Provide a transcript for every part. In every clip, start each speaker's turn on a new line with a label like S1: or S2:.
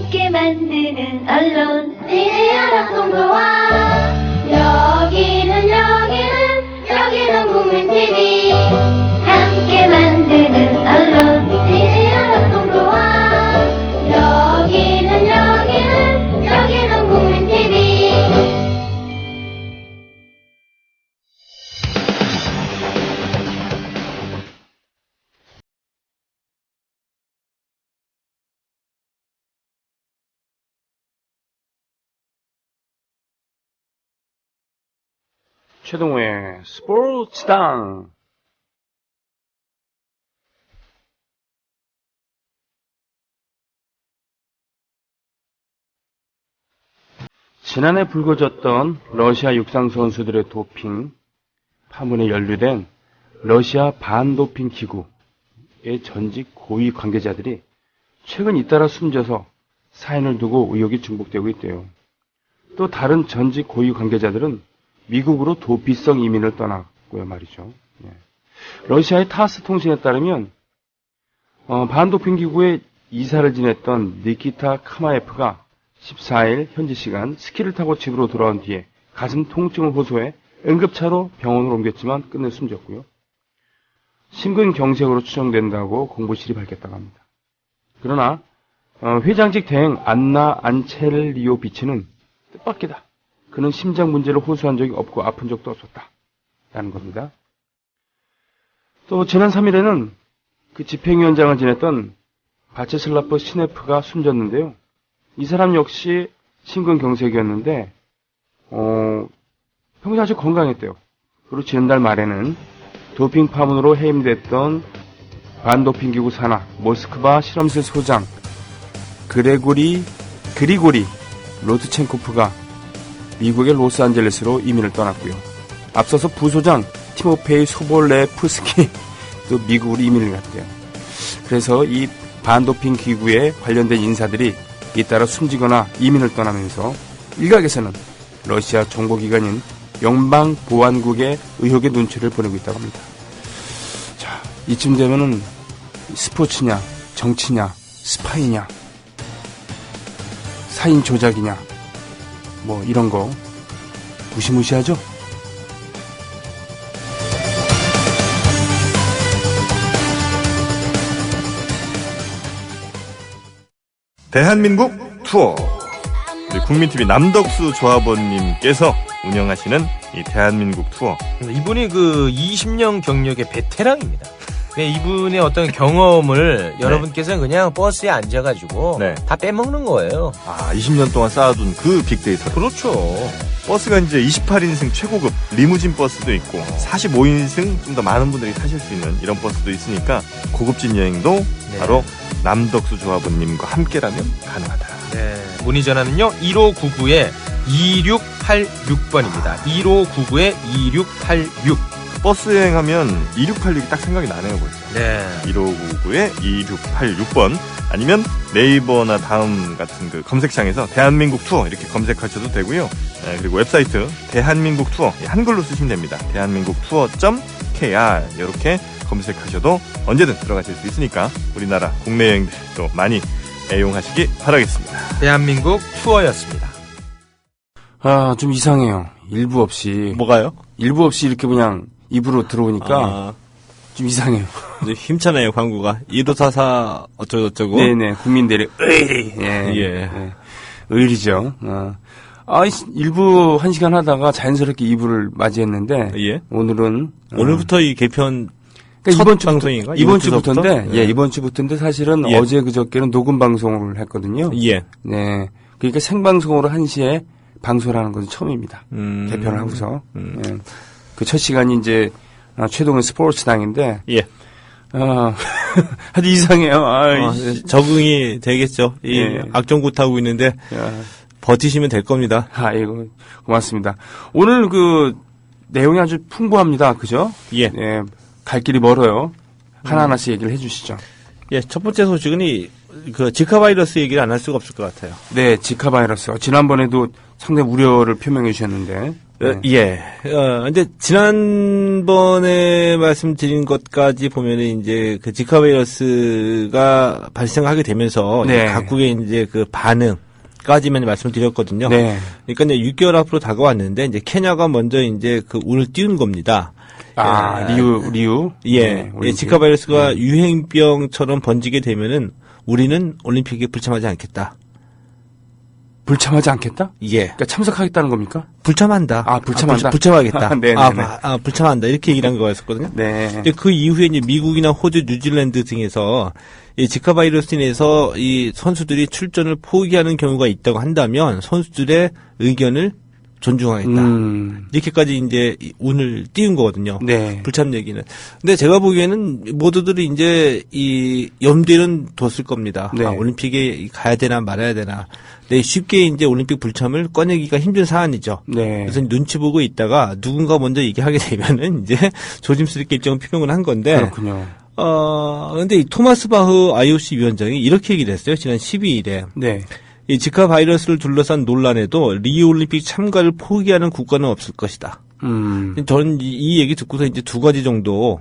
S1: 함께 만드는 언론 니네 여러 공부와 여기는 국민TV 함께 만드는 언론 니네 여러 공부와 여기는 국민TV.
S2: 최동호의 스포츠당. 지난해 불거졌던 러시아 육상 선수들의 도핑 파문에 연루된 러시아 반도핑 기구의 전직 고위 관계자들이 최근 잇따라 숨져서 사인을 두고 의혹이 중복되고 있대요. 또 다른 전직 고위 관계자들은 미국으로 도피성 이민을 떠났고요 말이죠. 러시아의 타스 통신에 따르면 반도핑 기구의 이사를 지냈던 니키타 카마예프가 14일 현지 시간 스키를 타고 집으로 돌아온 뒤에 가슴 통증을 호소해 응급차로 병원으로 옮겼지만 끝내 숨졌고요. 심근경색으로 추정된다고 공보실이 밝혔다고 합니다. 그러나 회장직 대행 안나 안첼리오비치는 뜻밖이다. 그는 심장 문제를 호소한 적이 없고 아픈 적도 없었다. 라는 겁니다. 또 지난 3일에는 그 집행위원장을 지냈던 바체슬라프 시네프가 숨졌는데요. 이 사람 역시 심근경색이었는데 평소 아주 건강했대요. 그리고 지난달 말에는 도핑 파문으로 해임됐던 반도핑기구 산하 모스크바 실험실 소장 그리고리 로트첸코프가 미국의 로스안젤레스로 이민을 떠났고요. 앞서서 부소장 티모페이 소볼레프스키 또 미국으로 이민을 갔대요. 그래서 이 반도핑 기구에 관련된 인사들이 잇따라 숨지거나 이민을 떠나면서 일각에서는 러시아 정보기관인 연방보안국의 의혹의 눈치를 보내고 있다고 합니다. 자, 이쯤 되면은 스포츠냐, 정치냐, 스파이냐, 사인 조작이냐, 뭐 이런 거 무시무시하죠?
S3: 대한민국 투어. 우리 국민TV 남덕수 조합원님께서 운영하시는 이 대한민국 투어.
S4: 이분이 그 20년 경력의 베테랑입니다. 이분의 어떤 경험을 여러분께서는 그냥 버스에 앉아가지고 다 빼먹는 거예요.
S3: 20년 동안 쌓아둔 그 빅데이터.
S4: 그렇죠.
S3: 버스가 이제 28인승 최고급 리무진 버스도 있고 45인승 좀 더 많은 분들이 타실 수 있는 이런 버스도 있으니까 고급진 여행도 바로 남덕수 조합원님과 함께라면 가능하다.
S4: 문의 전화는요 1599-2686번입니다. 1599-2686.
S3: 버스 여행하면 2686이 딱 생각이 나네요 벌써. 1599-2686번 아니면 네이버나 다음 같은 그 검색창에서 대한민국 투어 이렇게 검색하셔도 되고요. 그리고 웹사이트 대한민국 투어 한글로 쓰시면 됩니다. 대한민국 투어.kr 이렇게 검색하셔도 언제든 들어가실 수 있으니까 우리나라 국내 여행도 많이 애용하시기 바라겠습니다.
S4: 대한민국 투어였습니다.
S2: 좀 이상해요. 일부 없이.
S3: 뭐가요?
S2: 일부 없이 이렇게 그냥 입으로 들어오니까 좀 이상해요.
S5: 힘차네요, 광고가. 1544 어쩌고저쩌고.
S2: 네네, 국민들의 의리. 의리죠. 일부 1시간 하다가 자연스럽게 2부를 맞이했는데 오늘은
S5: 오늘부터 이 개편
S2: 그러니까
S5: 이번 주 방송인가?
S2: 이번 주부터인데 이번 주부터인데 사실은 어제 그저께는 녹음 방송을 했거든요. 네. 그러니까 생방송으로 1시에 방송을 하는 것은 처음입니다. 개편을 하고서. 그 첫 시간이 이제 최동의 스포츠당인데 아주 이상해요.
S5: 적응이 되겠죠. 악정굿하고 있는데 버티시면 될 겁니다.
S2: 아이고 고맙습니다. 오늘 그 내용이 아주 풍부합니다. 그죠? 갈 길이 멀어요. 하나하나씩 얘기를 해주시죠.
S5: 첫 번째 소식은 그 지카 바이러스 얘기를 안 할 수가 없을 것 같아요.
S2: 네, 지카 바이러스. 지난번에도 상당히 우려를 표명해 주셨는데.
S5: 예. 근데 지난번에 말씀드린 것까지 보면은 이제 그 지카 바이러스가 발생하게 되면서
S2: 네.
S5: 각국의 이제 그 반응까지만 말씀을 드렸거든요.
S2: 네.
S5: 그러니까 이제 6개월 앞으로 다가왔는데 이제 케냐가 먼저 이제 그 운을 띄운 겁니다.
S2: 리우.
S5: 예.
S2: 네,
S5: 예, 지카 바이러스가 유행병처럼 번지게 되면은 우리는 올림픽에 불참하지 않겠다.
S2: 불참하지 않겠다?
S5: 예.
S2: 그러니까 참석하겠다는 겁니까?
S5: 불참한다.
S2: 불참한다.
S5: 불참하겠다.
S2: 네네네.
S5: 불참한다. 이렇게 얘기를 한 거였었거든요.
S2: 네.
S5: 근데 그 이후에 이제 미국이나 호주, 뉴질랜드 등에서 이 지카 바이러스 인해서 이 선수들이 출전을 포기하는 경우가 있다고 한다면 선수들의 의견을 존중하겠다. 이렇게까지 이제 운을 띄운 거거든요.
S2: 네.
S5: 불참 얘기는. 근데 제가 보기에는 모두들이 이제 이 염두에는 뒀을 겁니다.
S2: 네.
S5: 올림픽에 가야 되나 말아야 되나. 네, 쉽게 이제 올림픽 불참을 꺼내기가 힘든 사안이죠.
S2: 네.
S5: 그래서 눈치 보고 있다가 누군가 먼저 얘기하게 되면은 이제 조심스럽게 입장을 표명을 한 건데.
S2: 그렇군요.
S5: 근데 이 토마스 바흐 IOC 위원장이 이렇게 얘기를 했어요. 지난 12일에.
S2: 네.
S5: 이 지카 바이러스를 둘러싼 논란에도 리우 올림픽 참가를 포기하는 국가는 없을 것이다. 저는 이 얘기 듣고서 이제 두 가지 정도,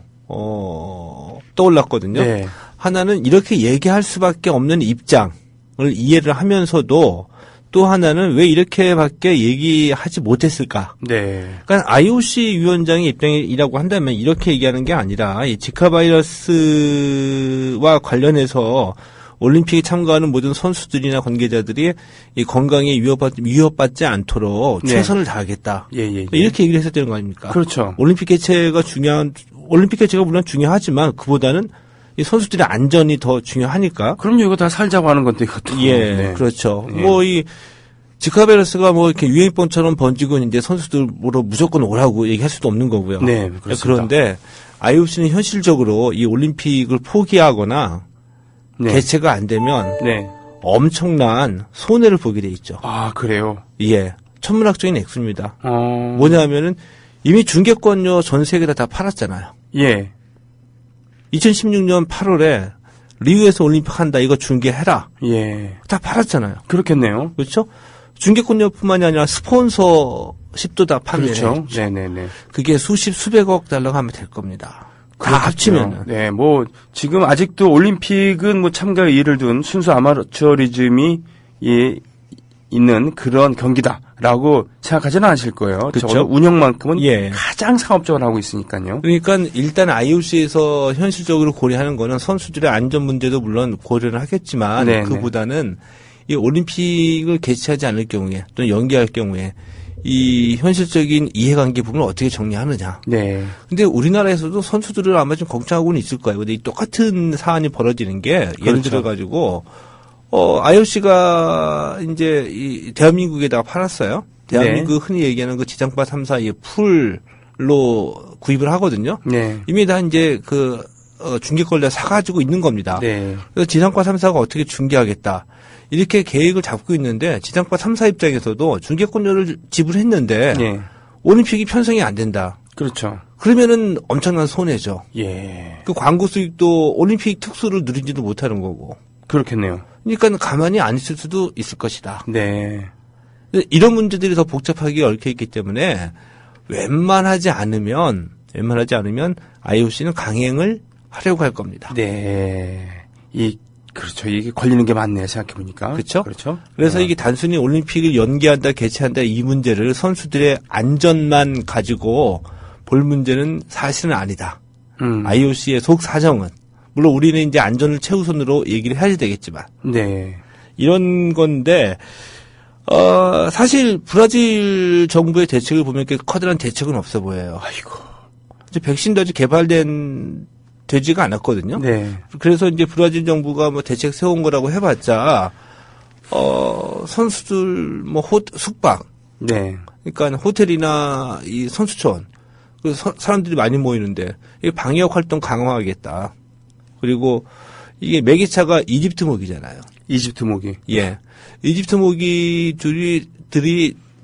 S5: 떠올랐거든요.
S2: 네.
S5: 하나는 이렇게 얘기할 수밖에 없는 입장을 이해를 하면서도 또 하나는 왜 이렇게밖에 얘기하지 못했을까?
S2: 네.
S5: 그러니까 IOC 위원장의 입장이라고 한다면 이렇게 얘기하는 게 아니라 이 지카 바이러스와 관련해서 올림픽에 참가하는 모든 선수들이나 관계자들이 이 건강에 위협받지 않도록
S2: 네.
S5: 최선을 다하겠다.
S2: 예.
S5: 이렇게 얘기를 했어야 되는 거 아닙니까?
S2: 그렇죠.
S5: 올림픽 개최가 물론 중요하지만 그보다는 이 선수들의 안전이 더 중요하니까.
S2: 그럼요, 이거 다 살자고 하는 건데, 이것도.
S5: 예,
S2: 네.
S5: 그렇죠.
S2: 네.
S5: 이 지카 바이러스가 이렇게 유행병처럼 번지고 이제 선수들로 무조건 오라고 얘기할 수도 없는 거고요.
S2: 네, 그렇습니다.
S5: 그런데 IOC는 현실적으로 이 올림픽을 포기하거나
S2: 네.
S5: 개최가 안 되면
S2: 네.
S5: 엄청난 손해를 보게 돼 있죠.
S2: 그래요?
S5: 예. 천문학적인 액수입니다.
S2: 어.
S5: 뭐냐면은 이미 중계권료 전 세계에 다 팔았잖아요.
S2: 예.
S5: 2016년 8월에 리우에서 올림픽 한다. 이거 중계해라.
S2: 예.
S5: 다 팔았잖아요.
S2: 그렇겠네요.
S5: 그렇죠? 중계권료뿐만이 아니라 스폰서십도 다 판매를
S2: 그렇죠.
S5: 했죠.
S2: 네네네.
S5: 그게 수백억 달러가 하면 될 겁니다. 다 합치면은.
S2: 네, 지금 아직도 올림픽은 참가 의의를 둔 순수 아마추어리즘이 있는 그런 경기다라고 생각하지는 않으실 거예요.
S5: 그쵸?
S2: 적어도 운영만큼은
S5: 예.
S2: 가장 상업적으로 하고 있으니까요.
S5: 그러니까 일단 IOC에서 현실적으로 고려하는 거는 선수들의 안전 문제도 물론 고려를 하겠지만
S2: 네네.
S5: 그보다는 이 올림픽을 개최하지 않을 경우에 또는 연기할 경우에 이 현실적인 이해관계 부분을 어떻게 정리하느냐.
S2: 네.
S5: 근데 우리나라에서도 선수들을 아마 좀 걱정하고는 있을 거예요. 근데 이 똑같은 사안이 벌어지는 게 예를
S2: 그렇죠.
S5: 들어 가지고 IOC가 이제 이 대한민국에다가 팔았어요. 대한민국 흔히 얘기하는 그 지상파 3사의 풀로 구입을 하거든요.
S2: 네.
S5: 이미 다 이제 중계권을 다 사가지고 있는 겁니다.
S2: 네.
S5: 그래서 지상파 3사가 어떻게 중계하겠다. 이렇게 계획을 잡고 있는데 지상파 3사 입장에서도 중계권료를 지불했는데
S2: 네.
S5: 올림픽이 편성이 안 된다.
S2: 그렇죠.
S5: 그러면은 엄청난 손해죠.
S2: 예.
S5: 그 광고 수익도 올림픽 특수를 누리지도 못하는 거고.
S2: 그렇겠네요.
S5: 그러니까 가만히 안 있을 수도 있을 것이다.
S2: 네.
S5: 이런 문제들이 더 복잡하게 얽혀 있기 때문에 웬만하지 않으면 IOC는 강행을 하려고 할 겁니다.
S2: 네. 그렇죠. 이게 걸리는 게 맞네요. 생각해보니까.
S5: 그렇죠?
S2: 그렇죠.
S5: 그래서 이게 단순히 올림픽을 연기한다, 개최한다 이 문제를 선수들의 안전만 가지고 볼 문제는 사실은 아니다. IOC의 속 사정은 물론 우리는 이제 안전을 최우선으로 얘기를 해야 되겠지만
S2: 네.
S5: 이런 건데 사실 브라질 정부의 대책을 보면 이렇게 커다란 대책은 없어 보여요.
S2: 아이고.
S5: 이제 백신도 아직 되지가 않았거든요.
S2: 네.
S5: 그래서 이제 브라질 정부가 대책 세운 거라고 해봤자 선수들 숙박,
S2: 네.
S5: 그러니까 호텔이나 이 선수촌, 그 사람들이 많이 모이는데 이 방역 활동 강화하겠다. 그리고 이게 매개차가 이집트 모기잖아요.
S2: 이집트 모기.
S5: 예, 이집트 모기들이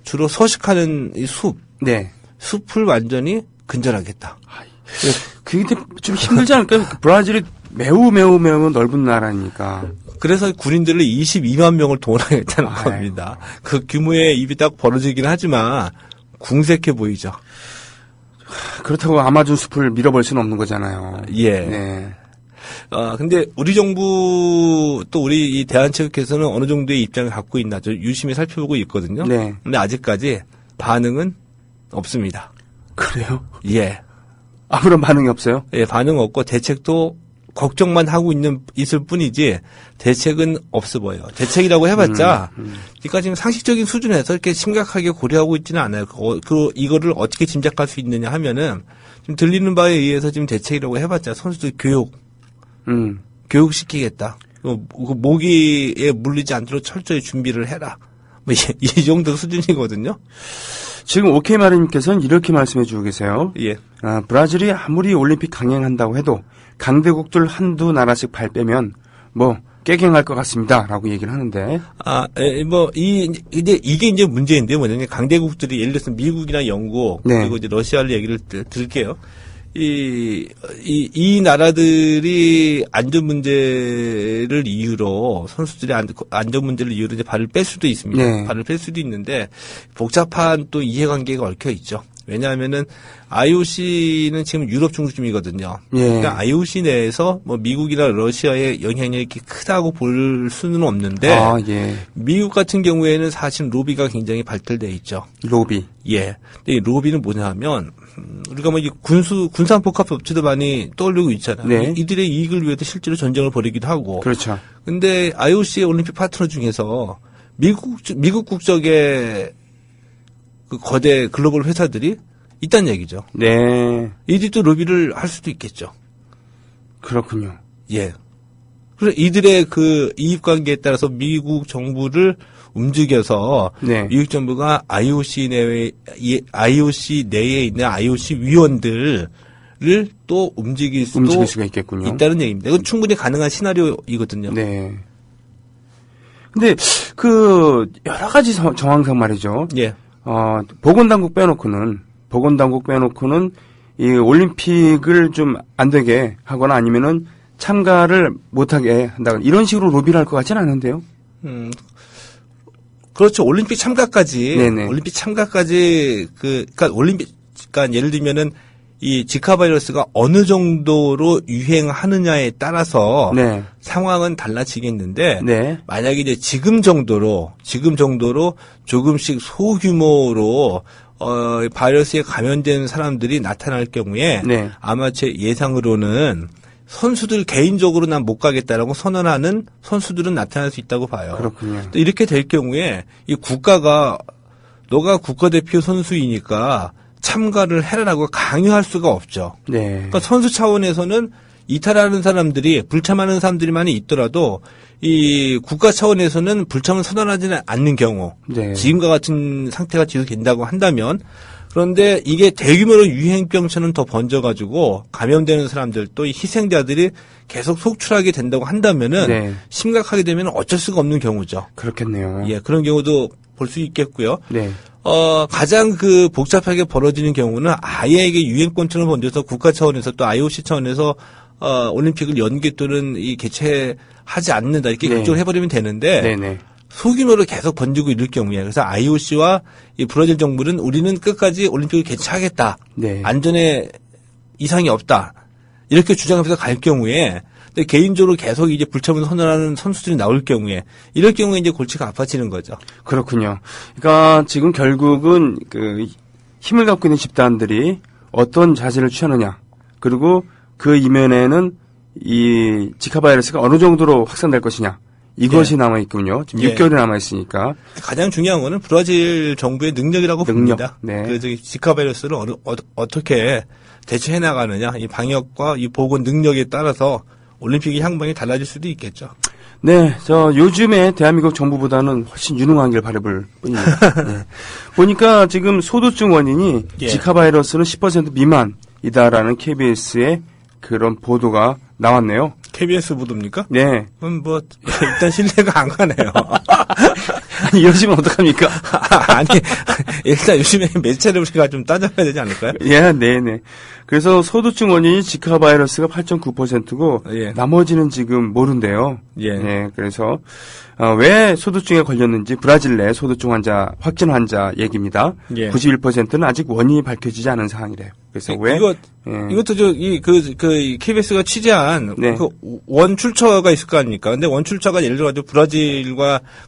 S5: 주로 서식하는 이
S2: 네.
S5: 숲을 완전히 근절하겠다.
S2: 그게 좀 힘들지 않을까요? 브라질이 매우 넓은 나라니까.
S5: 그래서 군인들을 22만 명을 동원하겠다는 겁니다. 그 규모의 입이 딱 벌어지긴 하지만 궁색해 보이죠.
S2: 그렇다고 아마존 숲을 밀어볼 수는 없는 거잖아요.
S5: 예.
S2: 네.
S5: 근데 우리 정부 또 우리 이 대한체육회에서는 어느 정도의 입장을 갖고 있나 저 유심히 살펴보고 있거든요.
S2: 네.
S5: 근데 아직까지 반응은 없습니다.
S2: 그래요?
S5: 예.
S2: 아무런 반응이 없어요?
S5: 예, 반응 없고 대책도 걱정만 하고 있을 뿐이지 대책은 없어 보여요. 대책이라고 해봤자 그러니까 지금 상식적인 수준에서 이렇게 심각하게 고려하고 있지는 않아요. 이거를 어떻게 짐작할 수 있느냐 하면은 지금 들리는 바에 의해서 지금 대책이라고 해봤자 선수들 교육시키겠다. 모기에 물리지 않도록 철저히 준비를 해라. 뭐 이 정도 수준이거든요.
S2: 지금 오케이 마리님께서는 이렇게 말씀해 주고 계세요.
S5: 예.
S2: 브라질이 아무리 올림픽 강행한다고 해도 강대국들 한두 나라씩 발 빼면 뭐 깨갱할 것 같습니다라고 얘기를 하는데.
S5: 이게 이제 문제인데 뭐냐면 강대국들이 예를 들어서 미국이나 영국
S2: 네.
S5: 그리고 이제 러시아를 얘기를 들게요. 이 나라들이 안전 문제를 이유로 선수들이 안전 문제를 이유로 이제 발을 뺄 수도 있습니다.
S2: 네.
S5: 발을 뺄 수도 있는데 복잡한 또 이해관계가 얽혀 있죠. 왜냐하면은 IOC는 지금 유럽 중심이거든요.
S2: 예.
S5: 그러니까 IOC 내에서 뭐 미국이나 러시아의 영향력이 크다고 볼 수는 없는데
S2: 예.
S5: 미국 같은 경우에는 사실 로비가 굉장히 발달돼 있죠.
S2: 로비.
S5: 예. 근데 이 로비는 뭐냐하면 우리가 뭐 이 군산복합 업체도 많이 떠올리고 있잖아요.
S2: 네.
S5: 이들의 이익을 위해서 실제로 전쟁을 벌이기도 하고.
S2: 그렇죠.
S5: 근데 IOC의 올림픽 파트너 중에서 미국 국적의 그 거대 글로벌 회사들이 있다는 얘기죠.
S2: 네.
S5: 이들도 로비를 할 수도 있겠죠.
S2: 그렇군요.
S5: 예. 그래서 이들의 그 이익 관계에 따라서 미국 정부를 움직여서
S2: 네.
S5: 미국 정부가 IOC 내에 있는 IOC 위원들을 또 움직일
S2: 수가 있겠군요.
S5: 있다는 얘기입니다. 이건 충분히 가능한 시나리오이거든요.
S2: 네. 근데 여러 가지 정황상 말이죠.
S5: 예.
S2: 보건당국 빼놓고는 이 올림픽을 좀 안 되게 하거나 아니면은 참가를 못하게 한다거나 이런 식으로 로비를 할 것 같지는 않은데요.
S5: 그렇죠. 올림픽 참가까지.
S2: 네네.
S5: 그러니까 예를 들면은 이 지카 바이러스가 어느 정도로 유행하느냐에 따라서
S2: 네.
S5: 상황은 달라지겠는데
S2: 네.
S5: 만약에 이제 지금 정도로 조금씩 소규모로 바이러스에 감염된 사람들이 나타날 경우에
S2: 네.
S5: 아마 제 예상으로는 선수들 개인적으로 난 못 가겠다라고 선언하는 선수들은 나타날 수 있다고 봐요.
S2: 그렇군요.
S5: 또 이렇게 될 경우에 이 국가가 너가 국가대표 선수이니까 참가를 해라라고 강요할 수가 없죠.
S2: 네.
S5: 그러니까 선수 차원에서는 이탈하는 사람들이 불참하는 사람들이 많이 있더라도 이 국가 차원에서는 불참을 선언하지는 않는 경우
S2: 네.
S5: 지금과 같은 상태가 지속된다고 한다면 그런데 이게 대규모로 유행병처럼 더 번져가지고 감염되는 사람들 또 희생자들이 계속 속출하게 된다고 한다면은
S2: 네.
S5: 심각하게 되면 어쩔 수가 없는 경우죠.
S2: 그렇겠네요.
S5: 예, 그런 경우도 볼 수 있겠고요.
S2: 네.
S5: 가장 복잡하게 벌어지는 경우는 아예 이게 유행권처럼 번져서 국가 차원에서 또 IOC 차원에서 올림픽을 연기 또는 개최하지 않는다 이렇게
S2: 네.
S5: 결정을 해버리면 되는데
S2: 네네.
S5: 소규모로 계속 번지고 있을 경우에 그래서 IOC와 이 브라질 정부는 우리는 끝까지 올림픽을 개최하겠다.
S2: 네.
S5: 안전에 이상이 없다. 이렇게 주장하면서 갈 경우에 근데 개인적으로 계속 이제 불참을 선언하는 선수들이 나올 경우에 이럴 경우에 이제 골치가 아파지는 거죠.
S2: 그렇군요. 그러니까 지금 결국은 힘을 갖고 있는 집단들이 어떤 자세를 취하느냐 그리고 그 이면에는 이 지카 바이러스가 어느 정도로 확산될 것이냐 이것이 남아있군요. 지금 6개월이 남아있으니까.
S5: 가장 중요한 거는 브라질 정부의 능력이라고 봅니다.
S2: 네.
S5: 그 지카 바이러스를 어떻게 대처해 나가느냐, 이 방역과 이 보건 능력에 따라서 올림픽의 향방이 달라질 수도 있겠죠.
S2: 네, 요즘에 대한민국 정부보다는 훨씬 유능한 길 바라볼 뿐입니다. 네. 보니까 지금 소두증 원인이
S5: 예.
S2: 지카 바이러스는 10% 미만이다라는 KBS의 그런 보도가 나왔네요.
S5: KBS 보도입니까?
S2: 네.
S5: 일단 신뢰가 안 가네요.
S2: 아니, 이러시면 어떡합니까?
S5: 아니, 일단 요즘에 매체를 우리가 좀 따져봐야 되지 않을까요?
S2: 예, 네네. 그래서 소두증 원인이 지카 바이러스가 8.9%고,
S5: 예.
S2: 나머지는 지금 모른대요.
S5: 예.
S2: 그래서, 왜 소두증에 걸렸는지 브라질 내 소두증 확진 환자 얘기입니다.
S5: 예.
S2: 91%는 아직 원인이 밝혀지지 않은 상황이래요. 그래서 왜?
S5: 이것도 KBS가 취재한
S2: 네.
S5: 그 원 출처가 있을 거 아닙니까? 근데 원 출처가 예를 들어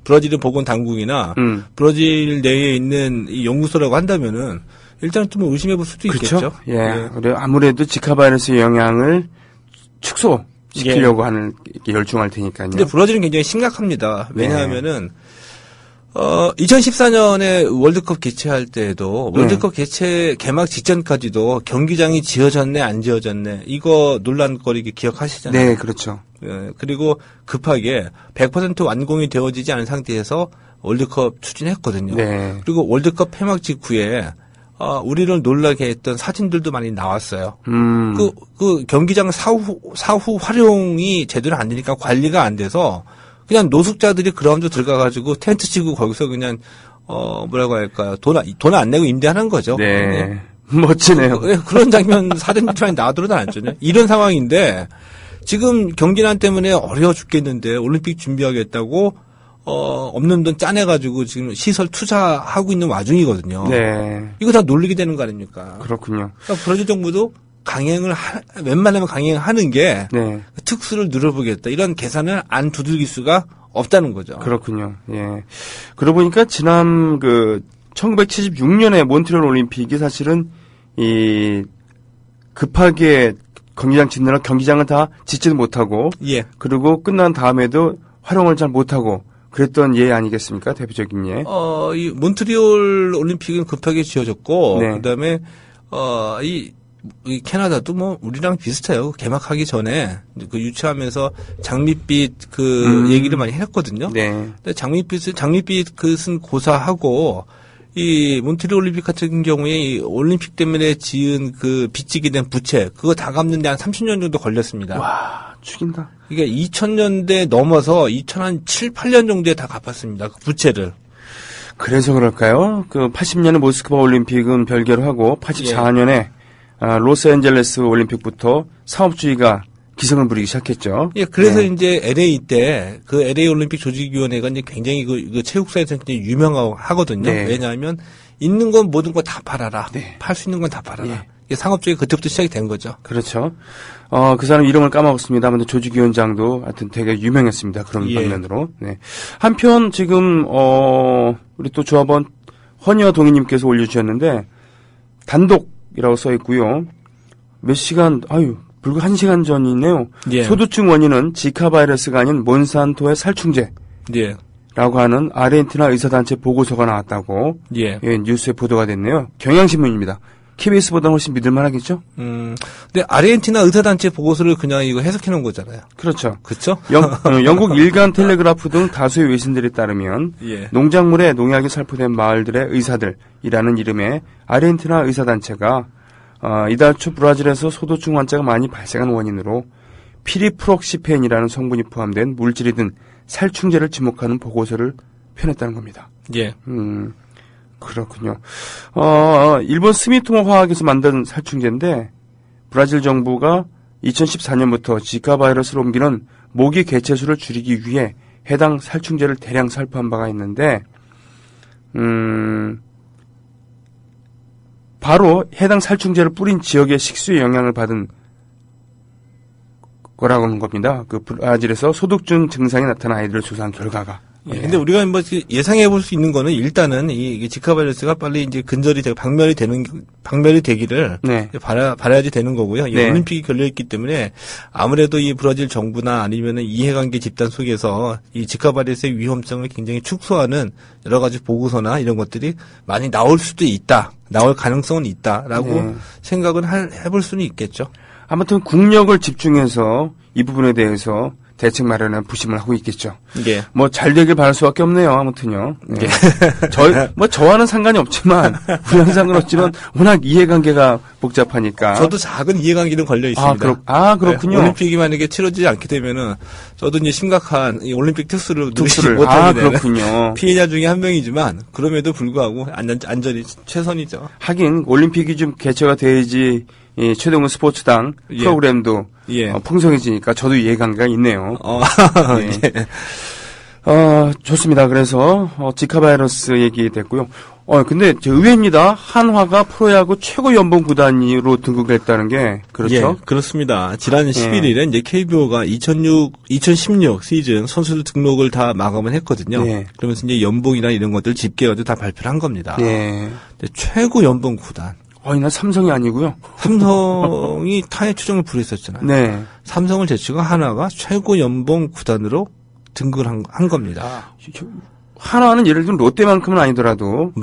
S5: 브라질은 보건당국이나 브라질 내에 있는 이 연구소라고 한다면은 일단은 좀 의심해 볼 수도
S2: 그렇죠?
S5: 있겠죠.
S2: 예. 아무래도 지카 바이러스의 영향을 축소시키려고 하는, 이렇게 열중할 테니까요.
S5: 근데 브라질은 굉장히 심각합니다. 왜냐하면은, 2014년에 월드컵 개최할 때에도 월드컵 개막 직전까지도 경기장이 지어졌네, 안 지어졌네, 이거 논란거리 기억하시잖아요.
S2: 네, 그렇죠.
S5: 예, 그리고 급하게 100% 완공이 되어지지 않은 상태에서 월드컵 추진했거든요.
S2: 네.
S5: 그리고 월드컵 폐막 직후에 우리를 놀라게 했던 사진들도 많이 나왔어요. 그 경기장 사후 활용이 제대로 안 되니까 관리가 안 돼서 그냥 노숙자들이 그라운드 들어가가지고 텐트 치고 거기서 그냥 뭐라고 할까요? 돈 안 내고 임대하는 거죠.
S2: 네. 멋지네요.
S5: 그런 장면 사진들이 많이 나돌아다녔죠. 이런 상황인데 지금 경기난 때문에 어려워 죽겠는데 올림픽 준비하겠다고 없는 돈 짜내가지고 지금 시설 투자하고 있는 와중이거든요.
S2: 네.
S5: 이거 다 놀리게 되는 거 아닙니까?
S2: 그렇군요.
S5: 그러니까 브라질 정부도 웬만하면 강행하는 게
S2: 네.
S5: 특수를 늘어보겠다. 이런 계산을 안 두들길 수가 없다는 거죠.
S2: 그렇군요. 예. 그러고 보니까 지난 1976년에 몬트리올 올림픽이 사실은 급하게 경기장 짓느라 경기장은 다 짓지도 못하고
S5: 예.
S2: 그리고 끝난 다음에도 활용을 잘 못하고 그랬던 예 아니겠습니까? 대표적인 예.
S5: 이 몬트리올 올림픽은 급하게 지어졌고
S2: 네.
S5: 그다음에 이 캐나다도 뭐 우리랑 비슷해요. 개막하기 전에 그 유치하면서 장밋빛 얘기를 많이 했거든요.
S2: 네.
S5: 근데 장밋빛은 고사하고 이 몬트리올 올림픽 같은 경우에 이 올림픽 때문에 지은 그 빚지게 된 부채 그거 다 갚는데 한 30년 정도 걸렸습니다.
S2: 와, 죽인다.
S5: 이게 2000년대 넘어서 2007, 8년 정도에 다 갚았습니다. 그 부채를.
S2: 그래서 그럴까요? 80년에 모스크바 올림픽은 별개로 하고 84년에 로스앤젤레스 올림픽부터 사업주의가 기승을 부리기 시작했죠.
S5: 예, 그래서
S2: 네.
S5: 이제 LA 때 그 LA 올림픽 조직위원회가 이제 굉장히 그 체육사에서 굉장히 유명하거든요.
S2: 네.
S5: 왜냐하면 있는 건 모든 거 다 팔아라.
S2: 네.
S5: 팔 수 있는 건 다 팔아라.
S2: 예.
S5: 이게 상업주의가 그때부터 시작이 된 거죠.
S2: 그렇죠. 그 사람 이름을 까먹었습니다만 조직위원장도 하여튼 되게 유명했습니다. 그런
S5: 예.
S2: 방면으로. 네. 한편 지금 우리 또 조합원 허니와 동희님께서 올려주셨는데 단독이라고 써 있고요. 몇 시간 불과 1시간 전이네요.
S5: 예.
S2: 소두증 원인은 지카 바이러스가 아닌 몬산토의 살충제.
S5: 예.
S2: 라고 하는 아르헨티나 의사단체 보고서가 나왔다고
S5: 예.
S2: 뉴스에 보도가 됐네요. 경향신문입니다. KBS보다는 훨씬 믿을만하겠죠?
S5: 근데 아르헨티나 의사단체 보고서를 그냥 이거 해석해 놓은 거잖아요.
S2: 그렇죠.
S5: 그렇죠?
S2: 영국 일간 텔레그라프 등 다수의 외신들에 따르면
S5: 예.
S2: 농작물에 농약이 살포된 마을들의 의사들이라는 이름의 아르헨티나 의사단체가 이달 초 브라질에서 소두증 환자가 많이 발생한 원인으로 피리프록시펜이라는 성분이 포함된 물질이 든 살충제를 지목하는 보고서를 펴냈다는 겁니다.
S5: 예.
S2: 그렇군요. 일본 스미토모 화학에서 만든 살충제인데 브라질 정부가 2014년부터 지카 바이러스를 옮기는 모기 개체수를 줄이기 위해 해당 살충제를 대량 살포한 바가 있는데 바로 해당 살충제를 뿌린 지역의 식수에 영향을 받은 거라고 하는 겁니다. 그 브라질에서 소두증 증상이 나타난 아이들을 조사한 결과가.
S5: 예. 근데 우리가 뭐 예상해 볼 수 있는 거는 일단은 이 지카 바이러스가 빨리 이제 근절이 되고 박멸이 되기를
S2: 네.
S5: 바라야지 되는 거고요. 이
S2: 네.
S5: 올림픽이 걸려 있기 때문에 아무래도 이 브라질 정부나 아니면은 이해관계 집단 속에서 이 지카 바이러스의 위험성을 굉장히 축소하는 여러 가지 보고서나 이런 것들이 많이 나올 수도 있다. 나올 가능성은 있다라고
S2: 네.
S5: 생각은 해볼 수는 있겠죠.
S2: 아무튼 국력을 집중해서 이 부분에 대해서 대책 마련에 부심을 하고 있겠죠.
S5: 예.
S2: 뭐 잘 되길 바랄 수밖에 없네요. 아무튼요. 네. 저와는 상관이 없지만 우리랑 상관없지만 워낙 이해관계가 복잡하니까.
S5: 저도 작은 이해관계는 걸려 있습니다.
S2: 그렇군요.
S5: 네, 올림픽이 만약에 치러지지 않게 되면은 저도 이제 심각한 이 올림픽 특수를
S2: 특수를
S5: 못하게 되는
S2: 그렇군요.
S5: 피해자 중에 한 명이지만 그럼에도 불구하고 안전이 최선이죠.
S2: 하긴 올림픽이 좀 개최가 돼야지 이 최동훈 스포츠당
S5: 예.
S2: 프로그램도
S5: 예.
S2: 풍성해지니까 저도 이해관계가 있네요. 예.
S5: 예.
S2: 좋습니다. 그래서 지카 바이러스 얘기 됐고요. 근데 의외입니다. 한화가 프로야구 최고 연봉 구단으로 등극했다는 게 그렇죠?
S5: 예, 그렇습니다. 지난 11일에 이제 KBO가 2016 시즌 선수들 등록을 다 마감을 했거든요.
S2: 예.
S5: 그러면서 이제 연봉이나 이런 것들 집계가지고 다 발표를 한 겁니다.
S2: 예.
S5: 최고 연봉 구단.
S2: 난 삼성이 아니고요.
S5: 삼성이 타의 추정을 불허했었잖아요.
S2: 네.
S5: 삼성을 제치고 한화가 최고 연봉 구단으로 등극을 한 겁니다.
S2: 한화는 예를 들면 롯데만큼은 아니더라도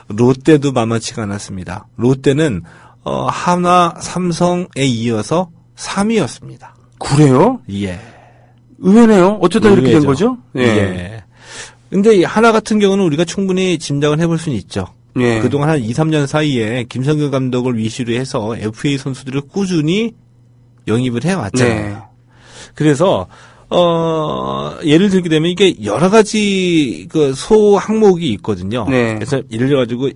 S5: 롯데도 만만치가 않았습니다. 롯데는 한화, 삼성에 이어서 3위였습니다.
S2: 그래요?
S5: 예.
S2: 의외네요. 어쩌다 이렇게 된
S5: 의외죠.
S2: 거죠?
S5: 예. 근데 이 한화 같은 경우는 우리가 충분히 짐작을 해볼 수는 있죠.
S2: 예.
S5: 그동안 한 2, 3년 사이에 김성규 감독을 위시로 해서 FA 선수들을 꾸준히 영입을 해왔잖아요.
S2: 네.
S5: 그래서 예를 들게 되면 이게 여러 가지 그 소 항목이 있거든요.
S2: 네.
S5: 그래서 예를 들어가지고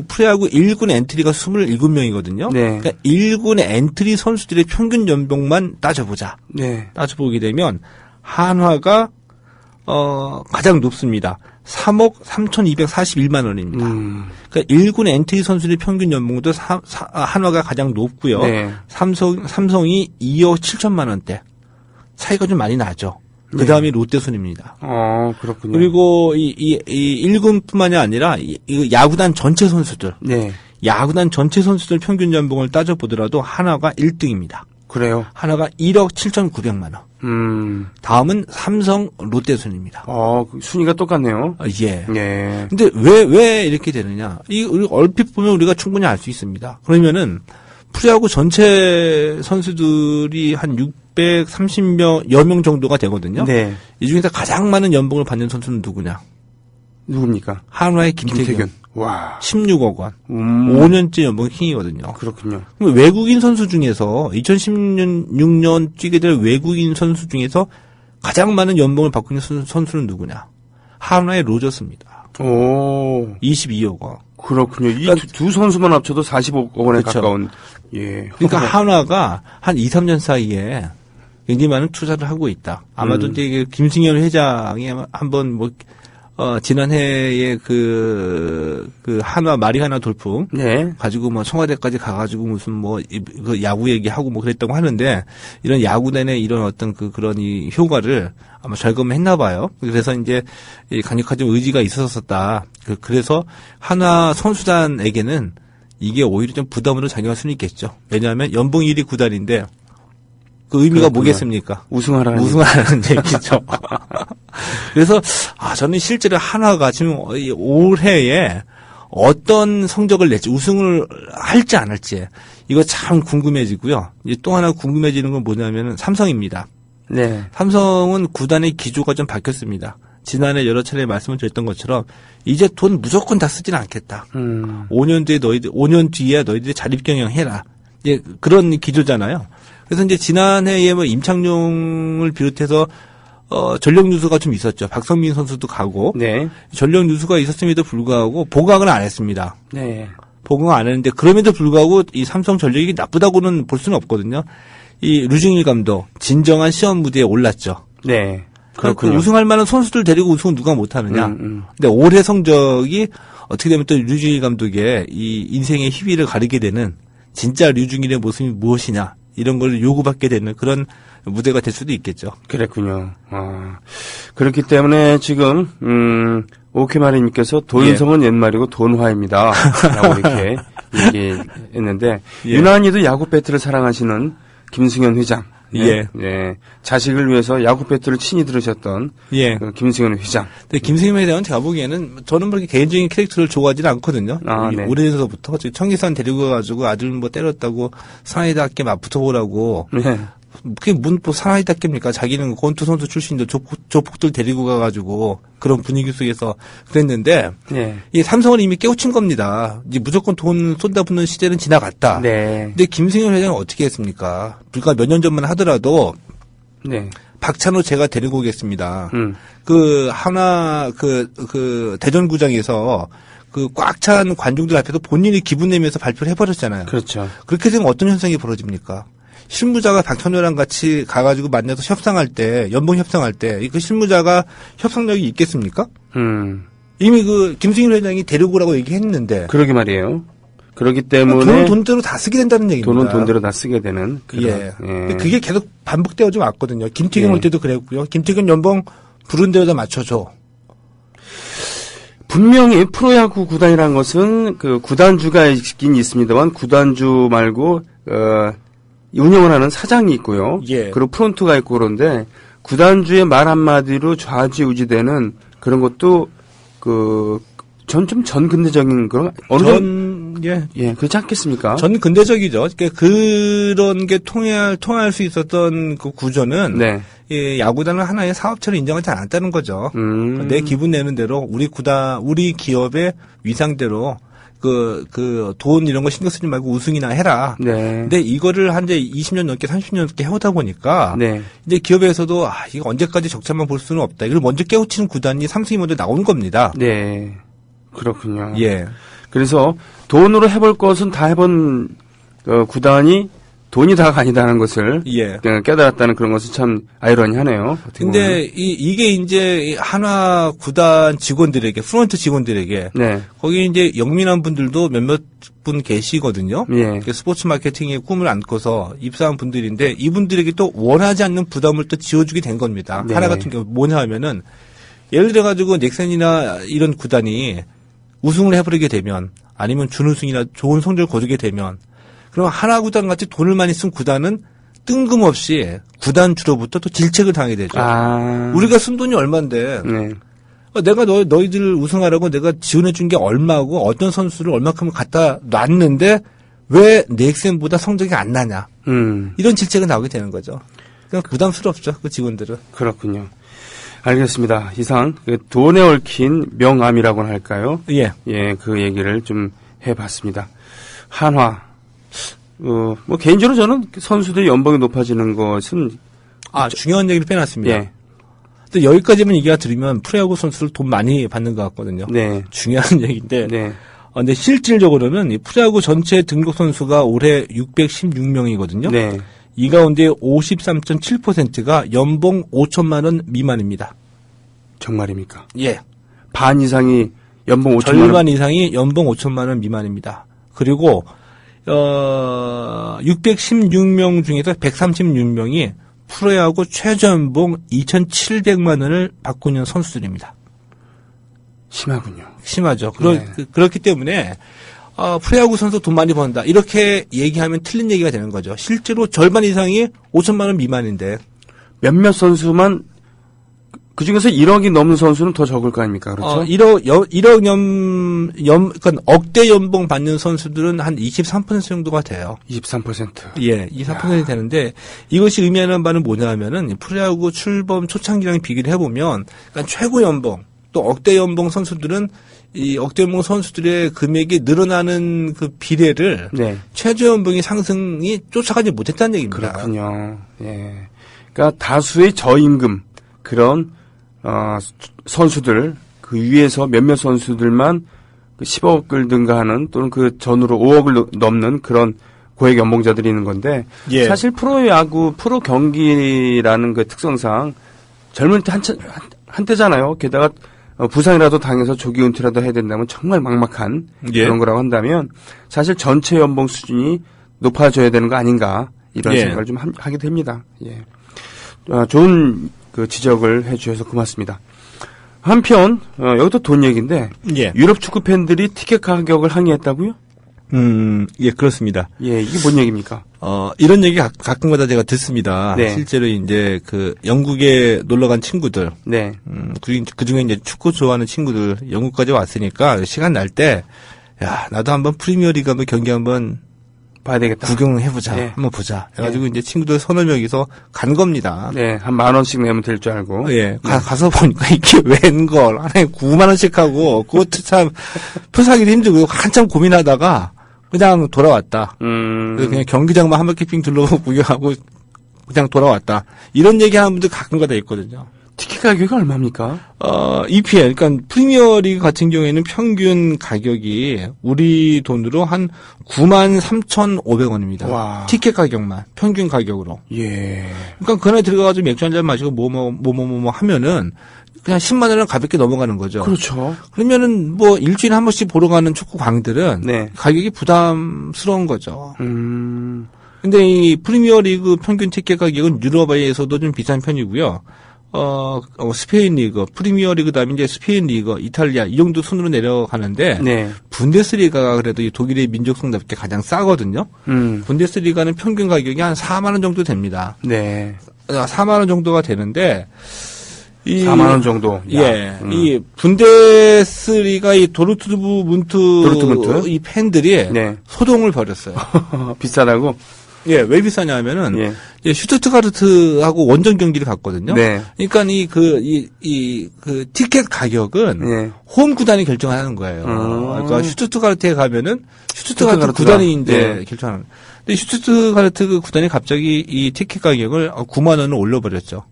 S5: 프로야구 1군 엔트리가 27명이거든요.
S2: 네.
S5: 그러니까 1군 엔트리 선수들의 평균 연봉만 따져보자.
S2: 네.
S5: 따져보게 되면 한화가 가장 높습니다. 3억 3,241만 원입니다. 그러니까 1군 엔트리 선수들의 평균 연봉도 한화가 가장 높고요.
S2: 네.
S5: 삼성이 2억 7천만 원대. 차이가 좀 많이 나죠. 그 다음이 롯데순입니다.
S2: 그렇군요.
S5: 그리고 이 1군뿐만이 아니라 이 야구단 전체 선수들.
S2: 네.
S5: 야구단 전체 선수들 평균 연봉을 따져보더라도 한화가 1등입니다.
S2: 그래요.
S5: 한화가 1억 7,900만 원. 다음은 삼성 롯데순입니다.
S2: 순위가 똑같네요.
S5: 예.
S2: 예.
S5: 근데 왜 이렇게 되느냐? 우리 얼핏 보면 우리가 충분히 알 수 있습니다. 그러면은 프로야구 전체 선수들이 한 630여 명 정도가 되거든요.
S2: 네.
S5: 이 중에서 가장 많은 연봉을 받는 선수는 누구냐?
S2: 누굽니까?
S5: 한화의 김태균.
S2: 와.
S5: 16억 원. 5년째 연봉 킹이거든요.
S2: 그렇군요.
S5: 그럼 외국인 선수 중에서 2016년 뛰게 될 외국인 선수 중에서 가장 많은 연봉을 받고 있는 선수는 누구냐? 한화의 로저스입니다. 22억 원.
S2: 그렇군요. 이 두 선수만 합쳐도 40억 원에
S5: 그렇죠.
S2: 가까운. 예.
S5: 그러니까 한화가 한 2, 3년 사이에 굉장히 많은 투자를 하고 있다. 아마도 이제 김승현 회장이 한번 지난해에 그 한화 마리하나 돌풍.
S2: 네.
S5: 가지고 청와대까지 가가지고 무슨 그 야구 얘기하고 그랬다고 하는데 이런 야구단의 이런 어떤 그런 이 효과를 아마 절감했나 봐요. 그래서 이제 강력한 좀 의지가 있었었다. 그래서 한화 선수단에게는 이게 오히려 좀 부담으로 작용할 수는 있겠죠. 왜냐하면 연봉 1위 구단인데 그 의미가
S2: 그렇구나.
S5: 뭐겠습니까?
S2: 우승하라는
S5: 얘기죠. 그래서 저는 실제로 한화가 지금 올해에 어떤 성적을 낼지 우승을 할지 안 할지 이거 참 궁금해지고요. 이제 또 하나 궁금해지는 건 뭐냐면은 삼성입니다.
S2: 네.
S5: 삼성은 구단의 기조가 좀 바뀌었습니다. 지난해 여러 차례 말씀을 드렸던 것처럼 이제 돈 무조건 다 쓰지는 않겠다. 5년 뒤에 너희들이 자립경영 해라. 이제 그런 기조잖아요. 그래서 이제 지난해에 임창용을 비롯해서 전력 누수가 좀 있었죠. 박성민 선수도 가고
S2: 네.
S5: 전력 누수가 있었음에도 불구하고 보강을 안 했습니다.
S2: 네.
S5: 보강을 안 했는데 그럼에도 불구하고 이 삼성 전력이 나쁘다고는 볼 수는 없거든요. 이 류중일 감독 진정한 시험 무대에 올랐죠.
S2: 네.
S5: 그렇군요. 우승할 만한 선수들 데리고 우승은 누가 못하느냐. 근데 올해 성적이 어떻게 되면 또 류중일 감독의 이 인생의 희비를 가리게 되는 진짜 류중일의 모습이 무엇이냐 이런 걸 요구받게 되는 그런 무대가 될 수도 있겠죠.
S2: 그랬군요. 그렇기 때문에 지금 오케마리님께서 도인성은 옛말이고 돈화입니다. 라고 이렇게 얘기했는데 유난히도 야구 배트를 사랑하시는 김승현 회장. 네. 네. 자식을 위해서 야구 배트를 친히 들으셨던 그 김승현 회장.
S5: 근데 김승현 회장은 제가 보기에는 저는 그렇게 개인적인 캐릭터를 좋아하지는 않거든요.
S2: 네.
S5: 오래전서부터 청계산 데리고 가가지고 아들 때렸다고 사이다 학교 붙어보라고 그게 문법 사나이답겠습니까? 자기는 권투 선수 출신인데 조폭들 데리고 가가지고 그런 분위기 속에서 그랬는데
S2: 네.
S5: 이 삼성을 이미 깨우친 겁니다. 이제 무조건 돈 쏟아붓는 시대는 지나갔다.
S2: 네.
S5: 근데 김승현 회장은 어떻게 했습니까? 불과 몇 년 전만 하더라도
S2: 네.
S5: 박찬호 제가 데리고 오겠습니다. 그 하나 그 대전구장에서 그 꽉 찬 관중들 앞에서 본인이 기분 내면서 발표를 해버렸잖아요.
S2: 그렇죠.
S5: 그렇게 되면 어떤 현상이 벌어집니까? 실무자가 박찬호랑 같이 가가지고 만나서 협상할 때, 연봉 협상할 때, 그 실무자가 협상력이 있겠습니까? 이미 그 김승일 회장이 데리고 오라고 얘기했는데.
S2: 그러게 말이에요. 그렇기 때문에
S5: 돈은 돈대로 다 쓰게 된다는 얘기입니다.
S2: 돈은 돈대로 다 쓰게 되는. 그런,
S5: 예.
S2: 예.
S5: 그게 계속 반복되어 좀 왔거든요. 김태균
S2: 예.
S5: 올 때도 그랬고요. 김태균 연봉 부른 데에다 맞춰줘.
S2: 분명히 프로야구 구단이라는 것은 그 구단주가 있긴 있습니다만 구단주 말고 운영을 하는 사장이 있고요.
S5: 예.
S2: 그리고 프론트가 있고 그런데 구단주의 말 한마디로 좌지우지되는 그런 것도 전 근대적인 그런 어느 정도 예, 그렇지 않겠습니까?
S5: 전 근대적이죠. 그러니까 그런 게 통할 수 있었던 그 구조는
S2: 네.
S5: 예, 야구단을 하나의 사업체로 인정하지 않았다는 거죠. 내 기분 내는 대로 우리 기업의 위상대로 돈 이런 거 신경 쓰지 말고 우승이나 해라.
S2: 네.
S5: 근데 이거를 한 이제 20년 넘게 30년 넘게 해오다 보니까
S2: 네.
S5: 이제 기업에서도 이거 언제까지 적자만 볼 수는 없다. 이걸 먼저 깨우치는 구단이 삼성이 먼저 나온 겁니다.
S2: 네. 그렇군요.
S5: 예.
S2: 그래서 돈으로 해볼 것은 다 해본 구단이 돈이 다가 아니다는 것을
S5: 예.
S2: 깨달았다는 그런 것은 참 아이러니하네요.
S5: 근데 이게 이제 한화 구단 직원들에게 프런트 직원들에게
S2: 네.
S5: 거기 이제 영민한 분들도 몇몇 분 계시거든요.
S2: 예.
S5: 스포츠 마케팅의 꿈을 안고서 입사한 분들인데 이분들에게 또 원하지 않는 부담을 또 지어주게 된 겁니다.
S2: 네.
S5: 하나 같은 경우 뭐냐 하면은 예를 들어 가지고 넥센이나 이런 구단이 우승을 해버리게 되면 아니면 준우승이나 좋은 성적을 거두게 되면 그럼 하나구단 같이 돈을 많이 쓴 구단은 뜬금없이 구단주로부터 또 질책을 당하게 되죠. 우리가 쓴 돈이 얼만데
S2: 네.
S5: 내가 너희들 우승하라고 내가 지원해 준 게 얼마고 어떤 선수를 얼마큼을 갖다 놨는데 왜 넥센보다 성적이 안 나냐. 이런 질책이 나오게 되는 거죠. 그러니까 부담스럽죠. 그 직원들은.
S2: 그렇군요. 알겠습니다. 이상 돈에 얽힌 명암이라고나 할까요?
S5: 예.
S2: 예, 그 얘기를 좀 해봤습니다. 한화. 뭐 개인적으로 저는 선수들이 연봉이 높아지는 것은
S5: 중요한 얘기를 빼놨습니다.
S2: 예.
S5: 근데 여기까지만 얘기가 들으면 프로야구 선수들 돈 많이 받는 것 같거든요.
S2: 네.
S5: 중요한 얘기인데.
S2: 네.
S5: 근데 실질적으로는 이 프로야구 전체 등록 선수가 올해 616명이거든요.
S2: 네.
S5: 이 가운데 53.7%가 연봉 5천만 원 미만입니다.
S2: 정말입니까?
S5: 예.
S2: 반 이상이 연봉 5천만 원.
S5: 절반 이상이 연봉 5천만 원 미만입니다. 그리고 616명 중에서 136명이 프로야구 최저연봉 2,700만 원을 받고 있는 선수들입니다.
S2: 심하군요.
S5: 심하죠.
S2: 네.
S5: 그렇기 때문에 프로야구 선수 돈 많이 번다. 이렇게 얘기하면 틀린 얘기가 되는 거죠. 실제로 절반 이상이 5천만 원 미만인데
S2: 몇몇 선수만 그중에서 1억이 넘는 선수는 더 적을 거 아닙니까? 그렇죠?
S5: 1억 그러니까 억대 연봉 받는 선수들은 한 23% 정도가 돼요.
S2: 23%.
S5: 예, 23% 되는데 이것이 의미하는 바는 뭐냐 하면은 프로야구 출범 초창기랑 비교를 해보면 그러니까 최고 연봉 또 억대 연봉 선수들은 이 억대 연봉 선수들의 금액이 늘어나는 그 비례를
S2: 네.
S5: 최저 연봉의 상승이 쫓아가지 못했다는 얘기입니다.
S2: 그렇군요. 예. 그러니까 다수의 저임금 그런 선수들 그 위에서 몇몇 선수들만 그 10억을 능가하는 또는 그 전후로 5억을 넘는 그런 고액 연봉자들이 있는 건데
S5: 예.
S2: 사실 프로야구 프로 경기라는 그 특성상 젊을 때 한때잖아요. 게다가 부상이라도 당해서 조기 은퇴라도 해야 된다면 정말 막막한
S5: 예.
S2: 그런 거라고 한다면 사실 전체 연봉 수준이 높아져야 되는 거 아닌가 이런
S5: 예.
S2: 생각을 좀 하게 됩니다. 예. 좋은 그 지적을 해주셔서 고맙습니다. 한편 여기도 돈 얘기인데
S5: 예.
S2: 유럽 축구 팬들이 티켓 가격을 항의했다고요?
S5: 예, 그렇습니다.
S2: 예, 이게 뭔 얘기입니까?
S5: 이런 얘기 가끔가다 제가 듣습니다.
S2: 네.
S5: 실제로 이제 그 영국에 놀러 간 친구들,
S2: 네,
S5: 그 중에 이제 축구 좋아하는 친구들 영국까지 왔으니까 시간 날 때, 야, 나도 한번 프리미어리그 한번 경기 한번
S2: 봐야 되겠다.
S5: 구경해보자.
S2: 네.
S5: 한번 보자. 해가지고 이제 친구들 서너 명이서 간 겁니다.
S2: 네, 한 10,000원씩 내면 될 줄 알고.
S5: 예, 가서 보니까 이게 웬걸. 하나에 9만원씩 하고, 그것도 참, 표 사기도 힘들고, 한참 고민하다가, 그냥 돌아왔다. 그래서 그냥 경기장만 한 바퀴 삥 둘러보고 구경하고, 그냥 돌아왔다. 이런 얘기 하는 분들 가끔가다 있거든요.
S2: 티켓 가격이 얼마입니까?
S5: EPL, 그러니까 프리미어 리그 같은 경우에는 평균 가격이 우리 돈으로 한 93,500원입니다.
S2: 와.
S5: 티켓 가격만, 평균 가격으로.
S2: 예.
S5: 그러니까 그날 들어가가지고 맥주 한잔 마시고 뭐 하면은 그냥 10만 원을 가볍게 넘어가는 거죠.
S2: 그렇죠.
S5: 그러면은 뭐 일주일에 한 번씩 보러 가는 축구 광들은
S2: 네.
S5: 가격이 부담스러운 거죠.
S2: 근데
S5: 이 프리미어 리그 평균 티켓 가격은 유럽에서도 좀 비싼 편이고요. 스페인 리그, 프리미어 리그 다음에 이제 스페인 리그, 이탈리아 이 정도 순으로 내려가는데
S2: 네.
S5: 분데스리가가 그래도 이 독일의 민족성답게 가장 싸거든요. 분데스리가는 평균 가격이 한 4만 원 정도 됩니다.
S2: 네.
S5: 4만 원 정도가 되는데
S2: 4만 원 정도.
S5: 예. 이 분데스리가 이 도르트문트 이 팬들이
S2: 네.
S5: 소동을 벌였어요.
S2: 비싸다고?
S5: 예, 왜 비싸냐면은
S2: 예.
S5: 이제 슈투트가르트하고 원정 경기를 갔거든요.
S2: 네.
S5: 그러니까 그 티켓 가격은
S2: 예.
S5: 홈 구단이 결정하는 거예요. 그러니까 슈투트가르트에 가면은 슈투트가르트 구단이 이제
S2: 네.
S5: 결정하는. 근데 슈투트가르트 그 구단이 갑자기 이 티켓 가격을 9만 원을 올려버렸죠.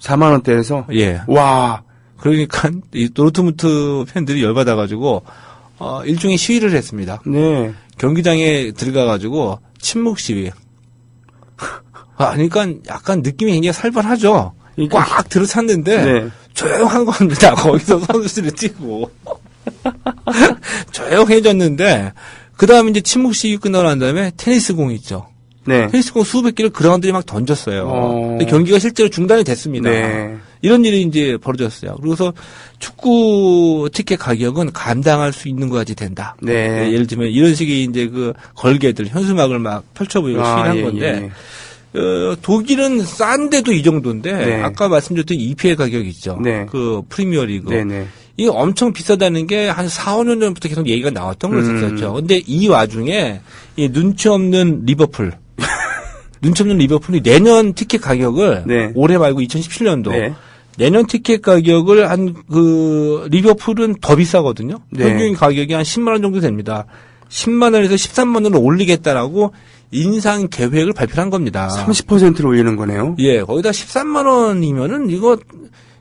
S2: 4만 원대에서?
S5: 예.
S2: 와.
S5: 그러니까 이 도르트문트 팬들이 열받아가지고 일종의 시위를 했습니다.
S2: 네.
S5: 경기장에 들어가가지고 침묵 시위. 그러니까 약간 느낌이 굉장히 살벌하죠. 꽉 들어찼는데
S2: 네.
S5: 조용한 겁니다. 거기서 선수들이 뛰고 조용해졌는데 그 다음에 이제 침묵 시위 끝나고 난 다음에 테니스 공 있죠.
S2: 네.
S5: 테니스 공 수백 개를 그라운드에 막 던졌어요. 근데 경기가 실제로 중단이 됐습니다.
S2: 네.
S5: 이런 일이 이제 벌어졌어요. 그래서 축구 티켓 가격은 감당할 수 있는 것까지 된다.
S2: 네.
S5: 예를 들면 이런 식의 이제 그 걸개들 현수막을 막 펼쳐보이고 시위한
S2: 예,
S5: 건데
S2: 예.
S5: 독일은 싼데도 이 정도인데
S2: 네.
S5: 아까 말씀드렸던 EPL 가격 있죠.
S2: 네.
S5: 그 프리미어 리그.
S2: 네네.
S5: 이게 엄청 비싸다는 게 한 4, 5년 전부터 계속 얘기가 나왔던 거였었죠. 근데 이 와중에 이 눈치 없는 리버풀 이 내년 티켓 가격을
S2: 네.
S5: 올해 말고 2017년도
S2: 네.
S5: 내년 티켓 가격을 리버풀은 더 비싸거든요.
S2: 네.
S5: 평균 가격이 한 10만 원 정도 됩니다. 10만 원에서 13만 원을 올리겠다라고 인상 계획을 발표한 겁니다.
S2: 30%를 올리는 거네요.
S5: 예, 거기다 13만 원이면은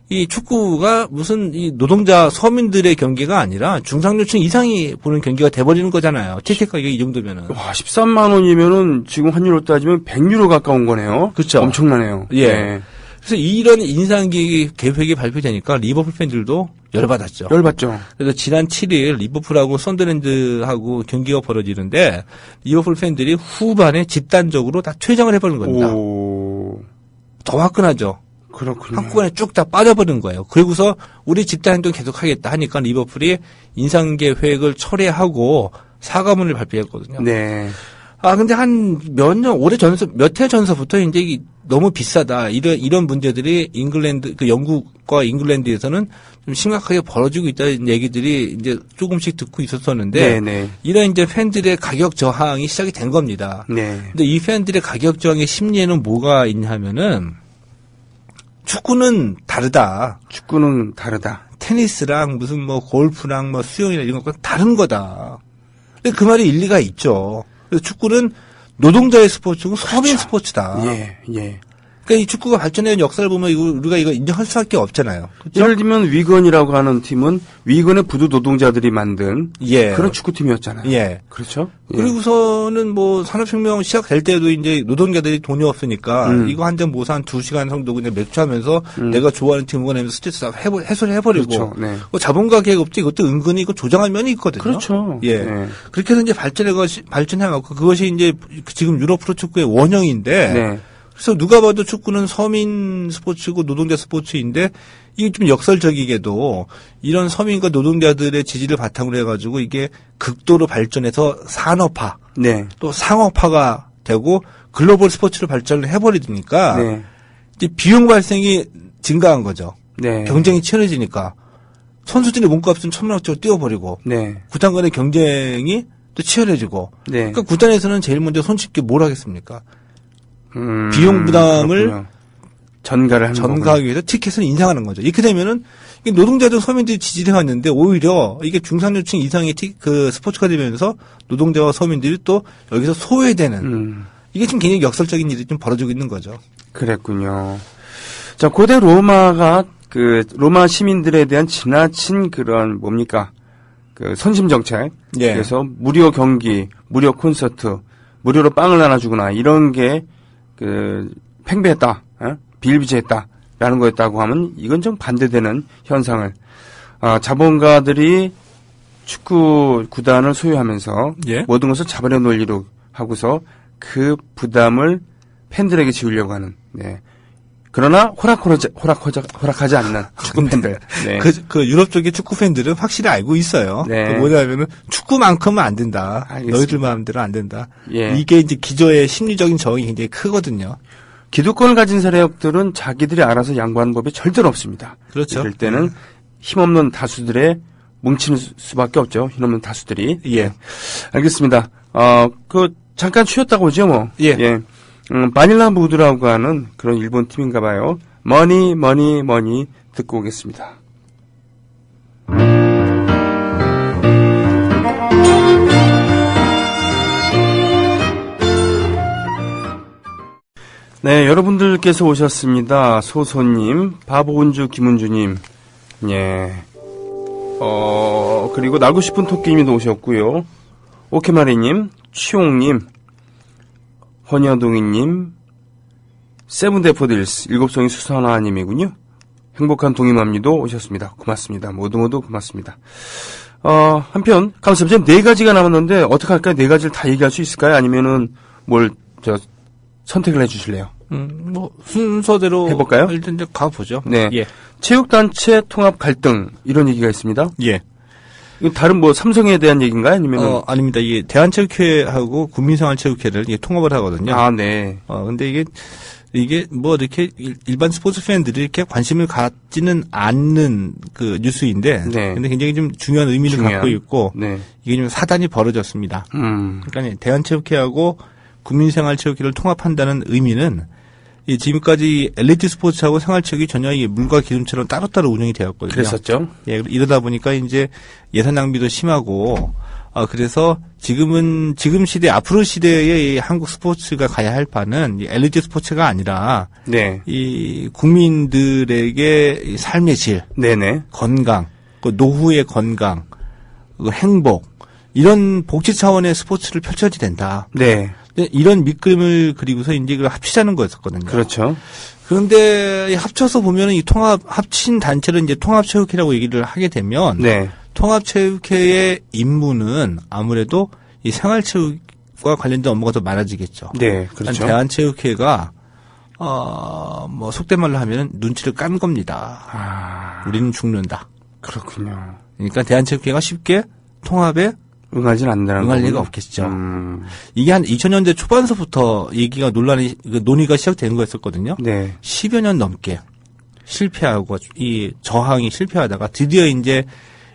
S5: 이 축구가 무슨 이 노동자 서민들의 경기가 아니라 중상류층 이상이 보는 경기가 돼버리는 거잖아요. 티켓 가격이 이 정도면은.
S2: 와, 13만 원이면은 지금 환율로 따지면 100유로 가까운 거네요.
S5: 그렇죠.
S2: 엄청나네요.
S5: 예.
S2: 네.
S5: 그래서 이런 인상 계획이 발표되니까 리버풀 팬들도 열받았죠.
S2: 열받죠.
S5: 그래서 지난 7일 리버풀하고 썬더랜드하고 경기가 벌어지는데 리버풀 팬들이 후반에 집단적으로 다 퇴장을 해버린 겁니다.
S2: 오.
S5: 더 화끈하죠.
S2: 그렇군요.
S5: 한꺼번에 쭉 다 빠져버린 거예요. 그리고서 우리 집단 행동 계속하겠다 하니까 리버풀이 인상 계획을 철회하고 사과문을 발표했거든요.
S2: 네.
S5: 근데 한 몇 해 전서부터 이제 너무 비싸다. 이런 문제들이 영국과 잉글랜드에서는 좀 심각하게 벌어지고 있다는 얘기들이 이제 조금씩 듣고 있었었는데,
S2: 네네.
S5: 이런 이제 팬들의 가격 저항이 시작이 된 겁니다.
S2: 네.
S5: 근데 이 팬들의 가격 저항의 심리에는 뭐가 있냐면은, 축구는 다르다.
S2: 축구는 다르다.
S5: 테니스랑 무슨 뭐 골프랑 뭐 수영이나 이런 것과 다른 거다. 근데 그 말이 일리가 있죠. 그래서 축구는 노동자의 스포츠고 서민 스포츠다.
S2: 예, 예.
S5: 그러니까 이 축구가 발전해온 역사를 보면 우리가 이거 인정할 수밖에 없잖아요. 그렇죠?
S2: 예를 들면 위건이라고 하는 팀은 위건의 부두 노동자들이 만든 그런 축구팀이었잖아요.
S5: 예.
S2: 그렇죠? 예.
S5: 그리고서는 뭐 산업혁명 시작될 때도 이제 노동자들이 돈이 없으니까 이거 한 잔 모사 한 2시간 정도 그냥 맥주하면서 내가 좋아하는 팀 응원하면서 스트레스 다 해소를 해버리고.
S2: 그렇죠. 네.
S5: 자본가 계급도 이것도 은근히 이거 조장한 면이 있거든요.
S2: 그렇죠.
S5: 예.
S2: 네.
S5: 그렇게 해서 이제 발전해가고 그것이 이제 지금 유럽 프로축구의 원형인데.
S2: 네.
S5: 그래서 누가 봐도 축구는 서민 스포츠고 노동자 스포츠인데 이게 좀 역설적이게도 이런 서민과 노동자들의 지지를 바탕으로 해가지고 이게 극도로 발전해서 산업화,
S2: 네.
S5: 또 상업화가 되고 글로벌 스포츠로 발전을 해버리니까
S2: 네.
S5: 이제 비용 발생이 증가한 거죠.
S2: 네.
S5: 경쟁이 치열해지니까 선수들의 몸값은 천문학적으로 뛰어버리고
S2: 네.
S5: 구단 간의 경쟁이 또 치열해지고.
S2: 네.
S5: 그러니까 구단에서는 제일 먼저 손쉽게 뭘 하겠습니까? 비용 부담을
S2: 그렇군요. 전가를 하는
S5: 전가하기 위해서 티켓을 인상하는 거죠. 이렇게 되면은 이게 노동자들 서민들이 지지를 해왔는데 오히려 이게 중상류층 이상의 그 스포츠가 되면서 노동자와 서민들이 또 여기서 소외되는 이게 지금 굉장히 역설적인 일이 좀 벌어지고 있는 거죠.
S2: 그랬군요. 자, 고대 로마가 그 로마 시민들에 대한 지나친 그런 뭡니까? 그 선심 정책.
S5: 예.
S2: 그래서 무료 경기, 무료 콘서트, 무료로 빵을 나눠주거나 이런 게 그 팽배했다, 비일비재했다라는 거였다고 하면 이건 좀 반대되는 현상을 자본가들이 축구 구단을 소유하면서
S5: 예.
S2: 모든 것을 자본의 논리로 하고서 그 부담을 팬들에게 지우려고 하는. 네. 그러나 허락하지 않는 축구 팬들. 네.
S5: 그 유럽 쪽의 축구 팬들은 확실히 알고 있어요.
S2: 네.
S5: 그 뭐냐면은 축구만큼은 안 된다.
S2: 알겠습니다.
S5: 너희들 마음대로 안 된다.
S2: 예.
S5: 이게 이제 기저의 심리적인 저항이 굉장히 크거든요.
S2: 기득권을 가진 세력들은 자기들이 알아서 양보하는 법이 절대로 없습니다.
S5: 그렇죠.
S2: 이럴 때는 힘없는 다수들의 뭉치는 수밖에 없죠. 힘없는 다수들이.
S5: 예.
S2: 알겠습니다. 잠깐 쉬었다고 오죠, 뭐.
S5: 예.
S2: 바닐라 무드라고 하는 그런 일본 팀인가 봐요. 머니, 머니, 머니 듣고 오겠습니다. 네, 여러분들께서 오셨습니다. 소소님, 바보운주 김은주님, 예. 그리고 날고 싶은 토끼님도 오셨고요. 오케마리님, 치용님, 헌여동이님, 세븐데포딜스, 일곱송이 수선화님이군요. 행복한 동이맘니도 오셨습니다. 고맙습니다. 모두 고맙습니다. 한편, 감사합니다. 4가지가 남았는데, 어떡할까요? 4가지를 다 얘기할 수 있을까요? 아니면은, 선택을 해주실래요?
S5: 순서대로.
S2: 해볼까요?
S5: 일단 이제 가보죠.
S2: 네.
S5: 예.
S2: 체육단체 통합 갈등, 이런 얘기가 있습니다.
S5: 예.
S2: 이거 다른 삼성에 대한 얘기인가요? 아니면은?
S5: 아닙니다. 이게 대한체육회하고 국민생활체육회를 이게 통합을 하거든요.
S2: 아, 네.
S5: 근데 이게 이렇게 일반 스포츠 팬들이 이렇게 관심을 갖지는 않는 그 뉴스인데.
S2: 네.
S5: 근데 굉장히 좀 중요한 의미를 갖고 있고.
S2: 네.
S5: 이게 좀 사단이 벌어졌습니다. 그러니까 대한체육회하고 국민생활체육회를 통합한다는 의미는 지금까지 엘리트 스포츠하고 생활체육이 전혀 물과 기름처럼 따로따로 운영이 되었거든요.
S2: 그랬었죠.
S5: 예, 이러다 보니까 이제 예산 낭비도 심하고, 그래서 지금 시대, 앞으로 시대의 한국 스포츠가 가야 할 바는 엘리트 스포츠가 아니라,
S2: 네.
S5: 이 국민들에게 이 삶의 질,
S2: 네네.
S5: 건강, 그 노후의 건강, 그 행복, 이런 복지 차원의 스포츠를 펼쳐야 된다.
S2: 네.
S5: 이런 밑그림을 그리고서 이제 이걸 합치자는 거였었거든요.
S2: 그렇죠.
S5: 그런데 합쳐서 보면은 이 합친 단체를 이제 통합체육회라고 얘기를 하게 되면,
S2: 네.
S5: 통합체육회의 임무는 아무래도 이 생활체육과 관련된 업무가 더 많아지겠죠.
S2: 네, 그렇죠.
S5: 대한체육회가 속된 말로 하면은 눈치를 깐 겁니다. 우리는 죽는다.
S2: 그렇군요.
S5: 그러니까 대한체육회가 쉽게 통합에
S2: 응하진 않는다는
S5: 응할
S2: 거군요.
S5: 리가 없겠죠. 이게 한 2000년대 초반서부터 논의가 시작된 거였었거든요.
S2: 네.
S5: 10여 년 넘게 실패하고 이 저항이 실패하다가 드디어 이제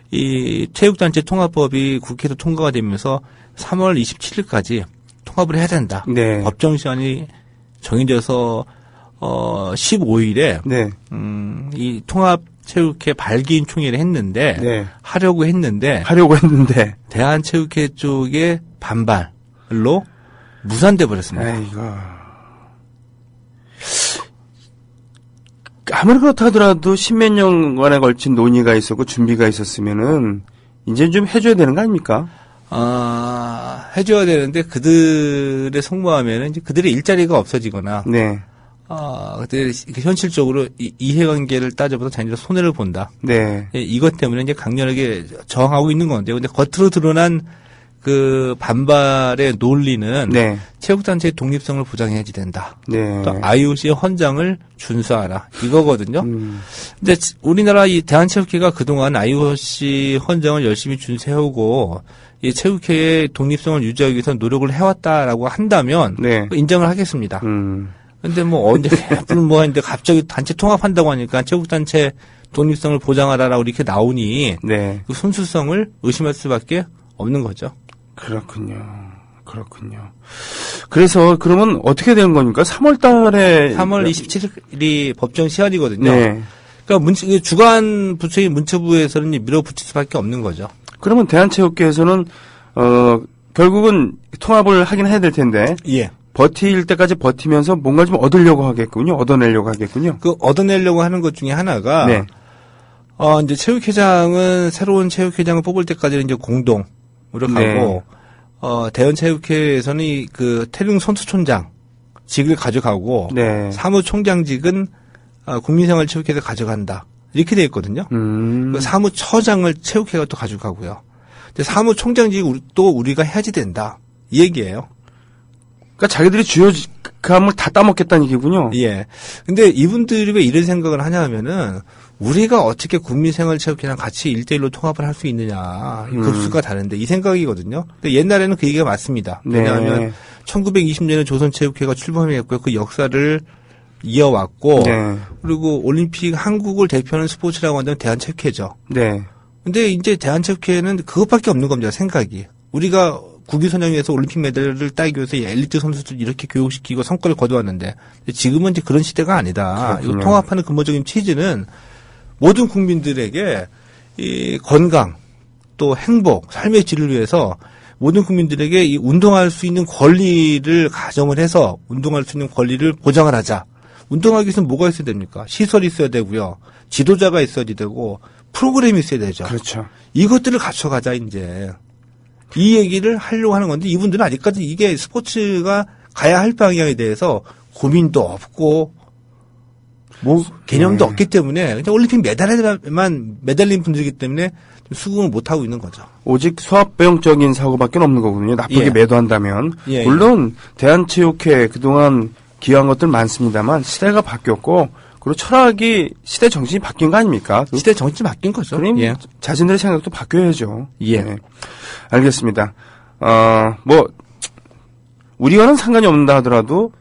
S5: 이 체육단체 통합법이 국회에서 통과가 되면서 3월 27일까지 통합을 해야 된다.
S2: 네.
S5: 법정 시한이 정해져서 15일에
S2: 네.
S5: 이 통합체육회 발기인 총회를 했는데
S2: 네.
S5: 하려고 했는데 대한체육회 쪽의 반발로 무산돼 버렸습니다.
S2: 아이고. 아무리 그렇다 하더라도 10몇 년간에 걸친 논의가 있었고 준비가 있었으면은 이제 좀 해줘야 되는 거 아닙니까?
S5: 해줘야 되는데 그들의 성모하면은 이제 그들의 일자리가 없어지거나,
S2: 네.
S5: 그때 현실적으로 이해관계를 따져보다 자기들 손해를 본다.
S2: 네.
S5: 이것 때문에 이제 강렬하게 저항하고 있는 건데, 근데 겉으로 드러난 그 반발의 논리는
S2: 네.
S5: 체육단체의 독립성을 보장해야지 된다.
S2: 네.
S5: 또 IOC의 헌장을 준수하라. 이거거든요. 근데 우리나라 이 대한체육회가 그동안 IOC 헌장을 열심히 준수해오고 이 체육회의 독립성을 유지하기 위해서 노력을 해왔다라고 한다면
S2: 네.
S5: 인정을 하겠습니다. 근데 언제 했는데 갑자기 단체 통합한다고 하니까 체육단체 독립성을 보장하라라고 이렇게 나오니
S2: 네.
S5: 그 순수성을 의심할 수밖에 없는 거죠.
S2: 그렇군요. 그래서 그러면 어떻게 되는 겁니까? 3월 달에
S5: 3월 27일이 법정 시한이거든요.
S2: 네.
S5: 그러니까 주관 부처인 문체부에서는 밀어붙일 수밖에 없는 거죠.
S2: 그러면 대한체육회에서는 결국은 통합을 하긴 해야 될 텐데
S5: 예.
S2: 버틸 때까지 버티면서 뭔가 좀 얻으려고 하겠군요. 얻어내려고 하겠군요.
S5: 그 얻어내려고 하는 것 중에 하나가
S2: 네.
S5: 이제 체육회장은 새로운 체육회장을 뽑을 때까지는 이제 공동 노력하고 대한체육회에서는 그 태릉 선수촌장 직을 가져가고
S2: 네.
S5: 사무총장직은 국민생활체육회에서 가져간다. 이렇게 돼 있거든요. 그 사무처장을 체육회가 또 가져가고요. 근데 사무총장직 또 우리가 해야지 된다. 이 얘기예요.
S2: 그러니까 자기들이 주요 감을 다 따먹겠다는 얘기군요.
S5: 예. 근데 이분들이 왜 이런 생각을 하냐 하면은 우리가 어떻게 국민생활체육회랑 같이 1대1로 통합을 할 수 있느냐. 급수가 다른데 이 생각이거든요. 근데 옛날에는 그 얘기가 맞습니다.
S2: 네.
S5: 왜냐하면 1920년에 조선체육회가 출범했고요. 그 역사를 이어왔고
S2: 네.
S5: 그리고 올림픽 한국을 대표하는 스포츠라고 한다면 대한체육회죠.
S2: 네.
S5: 근데 이제 대한체육회는 그것밖에 없는 겁니다. 생각이. 우리가 국위선양에서 올림픽 메달을 따기 위해서 엘리트 선수들 이렇게 교육시키고 성과를 거두었는데 지금은 이제 그런 시대가 아니다.
S2: 그렇군요.
S5: 이거 통합하는 근본적인 취지는 모든 국민들에게 이 건강 또 행복, 삶의 질을 위해서 모든 국민들에게 이 운동할 수 있는 권리를 가정을 해서 운동할 수 있는 권리를 보장을 하자. 운동하기 위해서는 뭐가 있어야 됩니까? 시설이 있어야 되고요. 지도자가 있어야 되고 프로그램이 있어야 되죠.
S2: 그렇죠.
S5: 이것들을 갖춰가자 이제. 이 얘기를 하려고 하는 건데 이분들은 아직까지 이게 스포츠가 가야 할 방향에 대해서 고민도 없고 뭐 개념도 없기 때문에 그냥 올림픽 메달에만 매달린 분들이기 때문에 좀 수긍을 못 하고 있는 거죠.
S2: 오직 수합배용적인 사고밖에 없는 거거든요. 나쁘게
S5: 예.
S2: 매도한다면.
S5: 예,
S2: 물론 대한체육회 그동안 기여한 것들 많습니다만 시대가 바뀌었고 그리고 철학이 시대 정신이 바뀐 거 아닙니까?
S5: 시대 정신이 바뀐 거죠.
S2: 그럼
S5: 예.
S2: 자신들의 생각도 바뀌어야죠.
S5: 예.
S2: 네. 알겠습니다. 우리와는 상관이 없는다 하더라도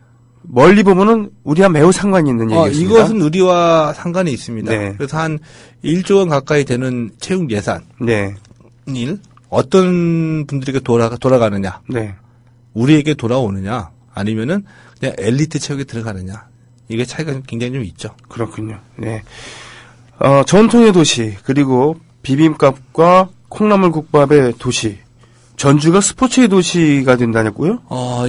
S2: 멀리 보면은 우리와 매우 상관이 있는 얘기입니다.
S5: 이것은 우리와 상관이 있습니다.
S2: 네.
S5: 그래서 한 1조 원 가까이 되는 체육 예산
S2: 네.
S5: 일 어떤 분들에게 돌아가느냐,
S2: 네.
S5: 우리에게 돌아오느냐, 아니면은 그냥 엘리트 체육에 들어가느냐, 이게 차이가 굉장히 좀 있죠.
S2: 그렇군요. 네. 전통의 도시 그리고 비빔밥과 콩나물국밥의 도시. 전주가 스포츠의 도시가 된다냐고요?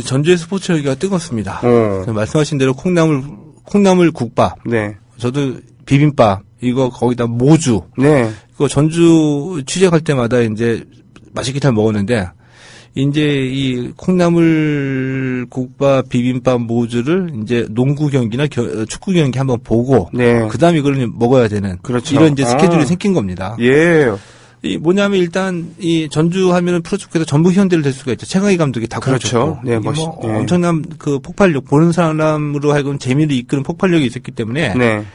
S5: 전주의 스포츠 열기가 뜨겁습니다.
S2: 어.
S5: 말씀하신 대로 콩나물 국밥,
S2: 네.
S5: 저도 비빔밥, 이거 거기다 모주,
S2: 네.
S5: 이거 전주 취재할 때마다 이제 맛있게 잘 먹었는데, 이제 이 콩나물 국밥, 비빔밥, 모주를 이제 농구 경기나 축구 경기 한번 보고,
S2: 네.
S5: 그 다음에 이걸 먹어야 되는,
S2: 그렇죠.
S5: 이런 이제 스케줄이 생긴 겁니다.
S2: 예.
S5: 이 뭐냐면 일단 이 전주 하면은 프로축구에서 전북 현대를 될 수가 있죠. 최강희 감독이 다
S2: 그렇죠.
S5: 보여줬고.
S2: 네,
S5: 이게 뭐
S2: 네.
S5: 엄청난 그 폭발력, 보는 사람으로 하여금 재미를 이끄는 폭발력이 있었기 때문에
S2: 네.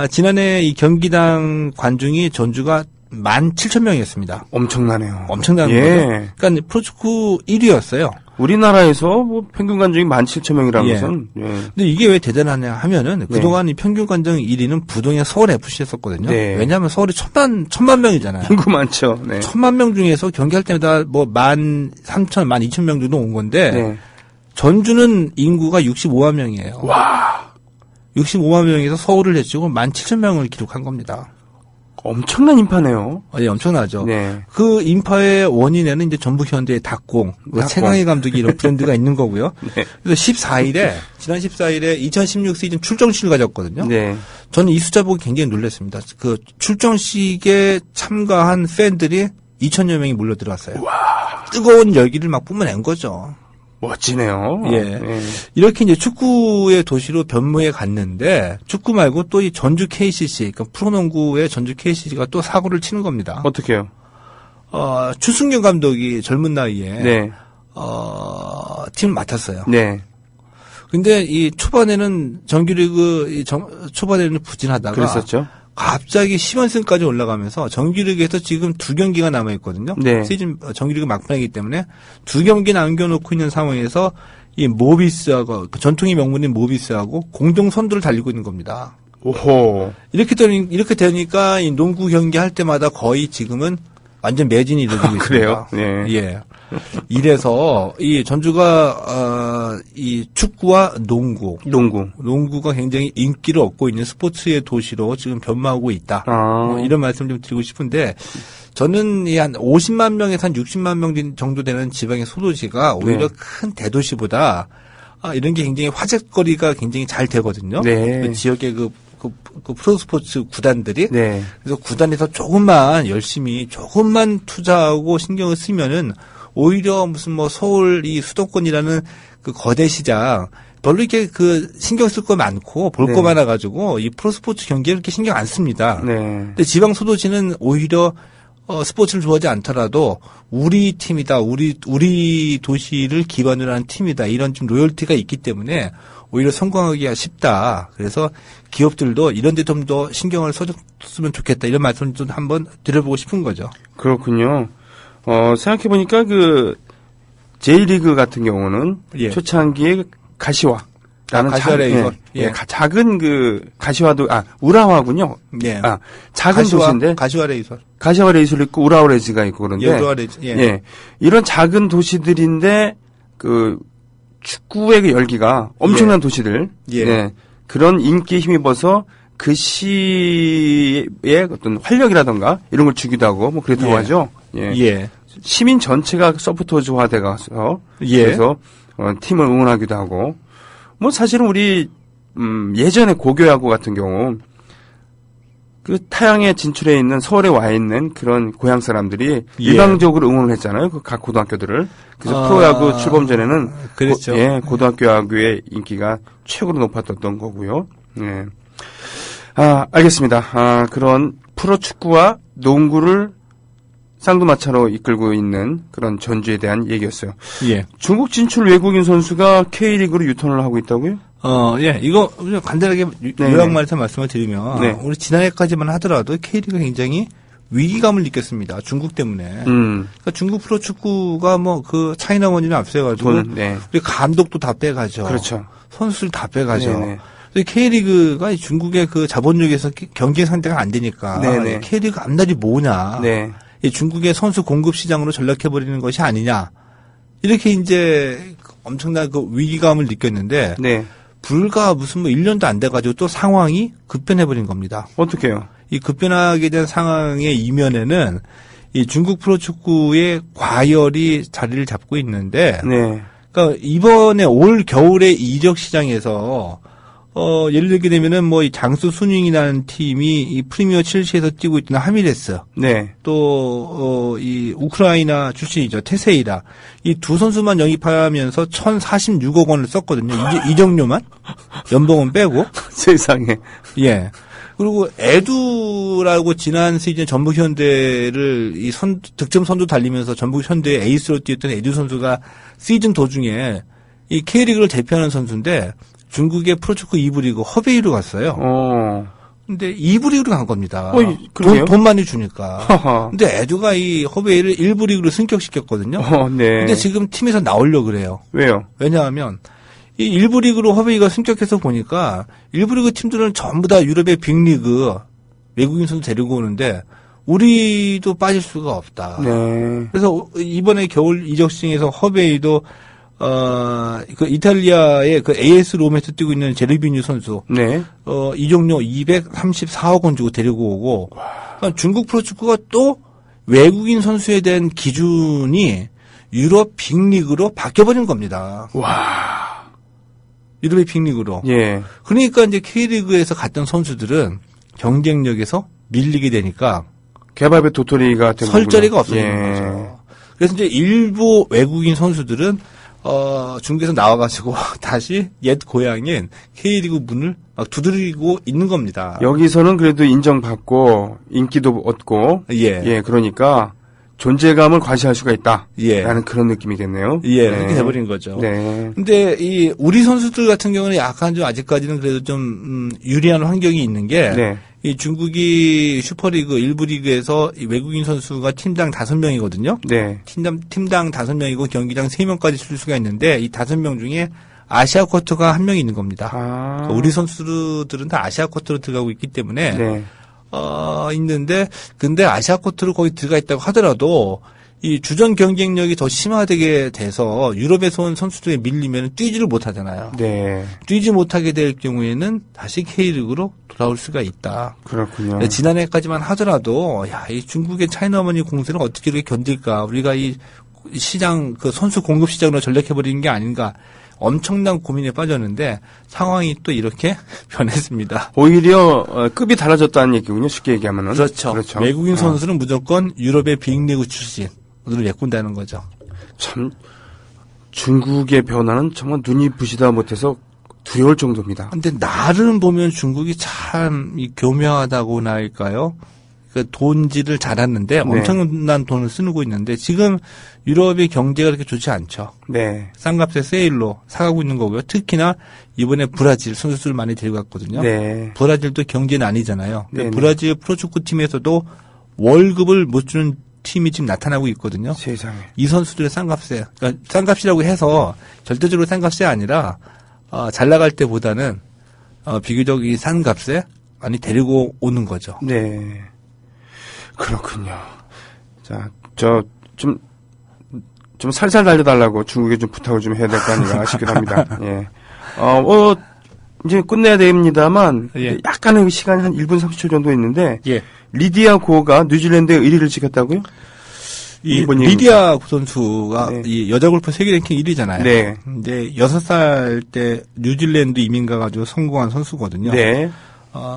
S5: 지난해 이 경기당 관중이 전주가 17,000명이었습니다.
S2: 엄청나네요.
S5: 엄청난
S2: 예.
S5: 거죠. 그러니까 프로축구 1위였어요.
S2: 우리나라에서 뭐 평균 관중이 17,000명이라는
S5: 예.
S2: 것은 예.
S5: 근데 이게 왜 대단하냐 하면은 그동안 이 평균 관중 1위는 부동의 서울 FC였었거든요.
S2: 네.
S5: 왜냐하면 서울이 천만 명이잖아요.
S2: 인구 많죠. 네.
S5: 1,000만 명 중에서 경기할 때마다 뭐 13,000, 12,000명 정도 온 건데
S2: 네.
S5: 전주는 인구가 65만 명이에요.
S2: 와.
S5: 65만 명에서 서울을 제치고 17,000명을 기록한 겁니다.
S2: 엄청난 인파네요.
S5: 예, 엄청나죠.
S2: 네.
S5: 그 인파의 원인에는 이제 전북 현대의 닭공, 최강희 감독이 이런 브랜드가 있는 거고요.
S2: 네.
S5: 그래서 지난 14일에 2016 시즌 출정식을 가졌거든요.
S2: 네.
S5: 저는 이 숫자 보고 굉장히 놀랐습니다. 그 출정식에 참가한 팬들이 2,000여 명이 몰려 들어왔어요. 뜨거운 열기를 막 뿜어낸 거죠.
S2: 멋지네요.
S5: 예.
S2: 네.
S5: 이렇게 이제 축구의 도시로 변모해 갔는데 축구 말고 또 이 전주 KCC, 그러니까 프로농구의 전주 KCC가 또 사고를 치는 겁니다.
S2: 어떻게요?
S5: 추승균 감독이 젊은 나이에
S2: 네.
S5: 팀을 맡았어요.
S2: 네.
S5: 근데 이 초반에는 정규리그 초반에는 부진하다가
S2: 그랬었죠.
S5: 갑자기 10연승까지 올라가면서 정규리그에서 지금 2경기가 남아 있거든요.
S2: 네.
S5: 시즌 정규리그 막판이기 때문에 2경기 남겨놓고 있는 상황에서 이 모비스하고 전통의 명문인 모비스하고 공동 선두를 달리고 있는 겁니다.
S2: 오호.
S5: 이렇게 되니까 이 농구 경기 할 때마다 거의 지금은 완전 매진이 이루어지고 있습니다.
S2: 그래요? 네.
S5: 예. 이래서 이 전주가 이 축구와 농구가 굉장히 인기를 얻고 있는 스포츠의 도시로 지금 변모하고 있다. 이런 말씀 좀 드리고 싶은데 저는 이 한 50만 명에서 한 60만 명 정도 되는 지방의 소도시가 오히려 큰 대도시보다 이런 게 굉장히 화제거리가 굉장히 잘 되거든요. 그 지역의 그 프로스포츠 구단들이 그래서 구단에서 조금만 투자하고 신경을 쓰면은 오히려 무슨 뭐 서울 이 수도권이라는 그 거대 시장 별로 이렇게 그 신경 쓸 거 많고 볼 거 많아가지고 이 프로스포츠 경기에 그렇게 신경 안 씁니다. 근데 지방 소도시는 오히려 스포츠를 좋아하지 않더라도 우리 팀이다, 우리 도시를 기반으로 한 팀이다 이런 좀 로열티가 있기 때문에 오히려 성공하기가 쉽다. 그래서 기업들도 이런 데 좀 더 신경을 써줬으면 좋겠다. 이런 말씀을 좀 한번 드려보고 싶은 거죠.
S2: 그렇군요. 생각해보니까 그 J리그 같은 경우는 초창기에 가시와. 라는 작은 그 가시와도 우라와군요. 작은 도시인데
S5: 가시와 레이솔.
S2: 가시와 레이솔 있고 우라와 레즈가 있고 그런데
S5: 우라와 레즈.
S2: 이런 작은 도시들인데 그 축구의 그 열기가 엄청난 도시들. 그런 인기에 힘입어서 그 시의 어떤 활력이라던가 이런 걸 주기도 하고 뭐 그렇다고 하죠. 시민 전체가 서포터즈화 돼가서 그래서 팀을 응원하기도 하고 뭐 사실은 우리 예전에 고교야구 같은 경우 그 타향에 진출해 있는 서울에 와 있는 그런 고향 사람들이 일방적으로 응원을 했잖아요. 그 각 고등학교들을. 그래서 프로야구 출범 전에는
S5: 그랬죠.
S2: 고등학교 야구의 인기가 최고로 높았던 거고요. 알겠습니다. 그런 프로축구와 농구를 쌍두마차로 이끌고 있는 그런 전주에 대한 얘기였어요. 중국 진출 외국인 선수가 K리그로 유턴을 하고 있다고요?
S5: 이거 간단하게 요약만해서 말씀을 드리면 우리 지난해까지만 하더라도 K리그가 굉장히 위기감을 느꼈습니다. 중국 때문에. 그러니까 중국 프로축구가 뭐 그 차이나원이나 앞서가지고 우리 감독도 다 빼가죠.
S2: 그렇죠.
S5: 선수를 다 빼가죠. K리그가 중국의 그 자본력에서 경쟁 상대가 안 되니까 K리그 앞날이 뭐냐. 이 중국의 선수 공급 시장으로 전락해버리는 것이 아니냐. 이렇게 이제 엄청난 그 위기감을 느꼈는데. 불과 무슨 뭐 1년도 안 돼가지고 또 상황이 급변해버린 겁니다.
S2: 어떻게요?
S5: 이 급변하게 된 상황의 이면에는 이 중국 프로축구의 과열이 자리를 잡고 있는데. 그러니까 이번에 올 겨울에 이적 시장에서 예를 들게 되면은 뭐 이 장수 순윙이라는 팀이 이 프리미어 첼시에서 뛰고 있던 하미레스. 또, 이 우크라이나 출신이죠. 테세이라. 이 두 선수만 영입하면서 1,046억 원을 썼거든요. 이적료만? 연봉은 빼고.
S2: 세상에.
S5: 그리고 에두라고 지난 시즌 전북 현대를 이 득점 선두 달리면서 전북 현대의 에이스로 뛰었던 에두 선수가 시즌 도중에 이 K리그를 대표하는 선수인데 중국의 프로축구 2부 리그 허베이로 갔어요. 근데 2부 리그로 간 겁니다. 돈 많이 주니까. 근데 에두가 이 허베이를 1부 리그로 승격시켰거든요. 근데 지금 팀에서 나오려고 그래요.
S2: 왜요?
S5: 왜냐하면 이 1부 리그로 허베이가 승격해서 보니까 1부 리그 팀들은 전부 다 유럽의 빅리그 외국인 선수 데리고 오는데 우리도 빠질 수가 없다. 그래서 이번에 겨울 이적 시장에서 허베이도 그 이탈리아의 그 AS 롬에서 뛰고 있는 제르비뉴 선수. 이적료 234억 원 주고 데리고 오고. 그러니까 중국 프로축구가 또 외국인 선수에 대한 기준이 유럽 빅리그로 바뀌어버린 겁니다. 유럽의 빅리그로. 그러니까 이제 K리그에서 갔던 선수들은 경쟁력에서 밀리게 되니까.
S2: 개밥의 도토리가 된
S5: 설자리가 없어지는 거죠. 그래서 이제 일부 외국인 선수들은 중국에서 나와가지고 다시 옛 고향인 K리그 문을 막 두드리고 있는 겁니다.
S2: 여기서는 그래도 인정받고 인기도 얻고 그러니까 존재감을 과시할 수가 있다. 라는 그런 느낌이겠네요.
S5: 그렇게 돼버린 거죠. 근데 이 우리 선수들 같은 경우는 약간 좀 아직까지는 그래도 좀 유리한 환경이 있는 게 이 중국이 슈퍼리그 1부 리그에서 이 외국인 선수가 팀당 5명이거든요. 팀당 5명이고 경기당 3명까지 줄 수가 있는데 이 5명 중에 아시아 쿼터가 1명이 있는 겁니다. 그러니까 우리 선수들은 다 아시아 쿼터로 들어가고 있기 때문에 있는데 근데 아시아 쿼터로 거기 들어가 있다고 하더라도 이 주전 경쟁력이 더 심화되게 돼서 유럽에서 온 선수들에 밀리면 뛰지를 못하잖아요.
S2: 네.
S5: 뛰지 못하게 될 경우에는 다시 K리그로 돌아올 수가 있다.
S2: 그렇군요.
S5: 네, 지난해까지만 하더라도 야, 이 중국의 차이나머니 공세는 어떻게 이렇게 견딜까? 우리가 이 시장 그 선수 공급 시장으로 전락해 버리는 게 아닌가? 엄청난 고민에 빠졌는데 상황이 또 이렇게 변했습니다.
S2: 오히려 급이 달라졌다는 얘기군요. 쉽게 얘기하면은.
S5: 그렇죠. 외국인 선수는 무조건 유럽의 빅리그 출신으로 예꾼다는 거죠.
S2: 참 중국의 변화는 정말 눈이 부시다 못해서 두려울 정도입니다.
S5: 근데 나름 보면 중국이 참 교묘하다고나 할까요? 그 돈질을 잘하는데 엄청난 돈을 쓰고 있는데 지금 유럽의 경제가 그렇게 좋지 않죠.
S2: 네.
S5: 싼값에 세일로 사가고 있는 거고요. 특히나 이번에 브라질 선수들 많이 데리고 갔거든요.
S2: 네.
S5: 브라질도 경제는 아니잖아요.
S2: 네.
S5: 브라질 프로축구 팀에서도 월급을 못 주는 팀이 지금 나타나고 있거든요.
S2: 세상에.
S5: 이 선수들의 싼값에, 그러니까 싼값이라고 해서 절대적으로 싼값이 아니라 잘 나갈 때보다는 비교적 이 싼값에 많이 데리고 오는 거죠.
S2: 네. 그렇군요. 자, 좀 살살 달려달라고 중국에 좀 부탁을 좀 해야 될 거 아닌가 싶기도 합니다. 예. 이제 끝내야 됩니다만,
S5: 예.
S2: 약간의 시간이 한 1분 30초 정도 있는데,
S5: 예.
S2: 리디아 고가 뉴질랜드에 1위를 지켰다고요?
S5: 이 리디아 선수가
S2: 네.
S5: 이 여자 골프 세계 랭킹 1위잖아요.
S2: 네.
S5: 근데 6살 때 뉴질랜드 이민 가가지고 성공한 선수거든요.
S2: 네.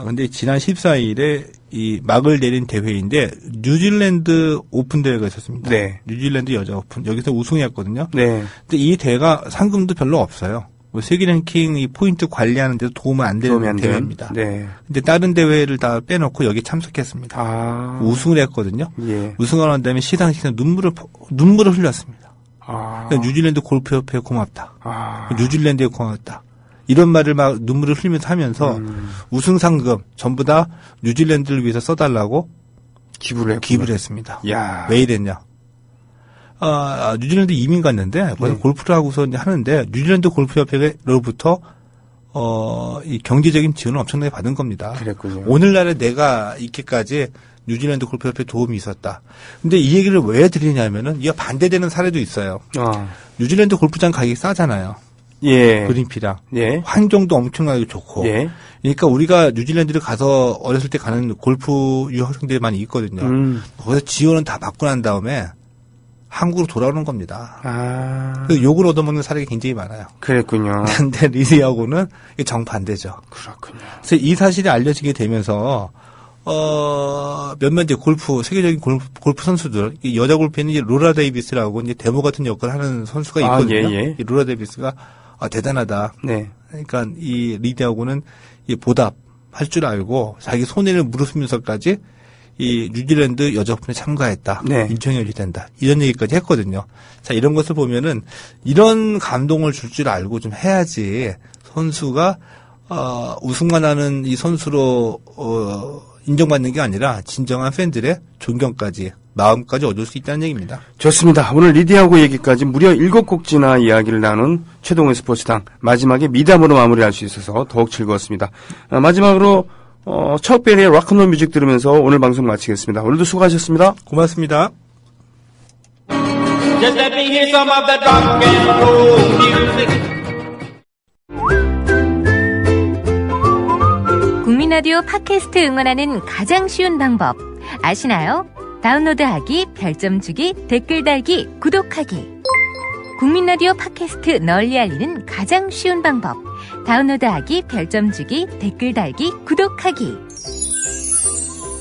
S5: 근데 지난 14일에 이 막을 내린 대회인데 뉴질랜드 오픈 대회가 있었습니다.
S2: 네.
S5: 뉴질랜드 여자 오픈. 여기서 우승했거든요.
S2: 네.
S5: 근데 이 대회가 상금도 별로 없어요. 세계 랭킹 이 포인트 관리하는 데도 도움은 안 되는 대회입니다.
S2: 네.
S5: 근데 다른 대회를 다 빼놓고 여기 참석했습니다. 우승을 했거든요.
S2: 예.
S5: 우승을 한 다음에 시상식에서 눈물을 흘렸습니다. 그러니까 뉴질랜드 골프협회에 고맙다. 뉴질랜드에 고맙다. 이런 말을 막 눈물을 흘리면서 하면서 우승 상금 전부 다 뉴질랜드를 위해서 써달라고 기부를 했습니다.
S2: 야.
S5: 왜 이랬냐? 뉴질랜드 이민 갔는데 거기서 골프를 하고서 이제 하는데 뉴질랜드 골프협회로부터 이 경제적인 지원을 엄청나게 받은 겁니다.
S2: 그랬군요.
S5: 오늘날에 내가 있기까지 뉴질랜드 골프협회 도움이 있었다. 근데 이 얘기를 왜 드리냐면은 이거 반대되는 사례도 있어요. 뉴질랜드 골프장 가격이 싸잖아요.
S2: 예.
S5: 그린피랑.
S2: 예.
S5: 환경도 엄청나게 좋고.
S2: 예.
S5: 그러니까 우리가 뉴질랜드를 가서 어렸을 때 가는 골프 유학생들이 많이 있거든요. 거기서 지원은 다 받고 난 다음에 한국으로 돌아오는 겁니다. 그래서 욕을 얻어먹는 사례가 굉장히 많아요.
S2: 그랬군요.
S5: 근데 리디하고는 정반대죠.
S2: 그렇군요.
S5: 그래서 이 사실이 알려지게 되면서 몇몇 이제 세계적인 골프 선수들, 여자 골프에는 이제 로라 데이비스라고 이제 데모 같은 역할을 하는 선수가 있거든요.
S2: 예.
S5: 이 로라 데이비스가 대단하다.
S2: 네.
S5: 그러니까 이 리디하고는 이 보답할 줄 알고 자기 손해를 무릅쓰면서까지 이 뉴질랜드 여자 오픈에 참가했다.
S2: 네.
S5: 인정이 된다. 이런 얘기까지 했거든요. 자, 이런 것을 보면은 이런 감동을 줄 줄 알고 좀 해야지 선수가 우승만 하는 이 선수로 인정받는 게 아니라 진정한 팬들의 존경까지 마음까지 얻을 수 있다는 얘기입니다.
S2: 좋습니다. 오늘 리디하고 얘기까지 무려 7곡지나 이야기를 나눈 최동호의 스포츠당 마지막에 미담으로 마무리할 수 있어서 더욱 즐거웠습니다. 마지막으로 척베리의 락앤롤 뮤직 들으면서 오늘 방송 마치겠습니다. 오늘도 수고하셨습니다.
S5: 고맙습니다.
S6: Just let me hear some of that rock and roll music.
S7: 국민라디오 팟캐스트 응원하는 가장 쉬운 방법 아시나요? 다운로드하기, 별점 주기, 댓글 달기, 구독하기. 국민라디오 팟캐스트 널리 알리는 가장 쉬운 방법. 다운로드하기, 별점 주기, 댓글 달기, 구독하기.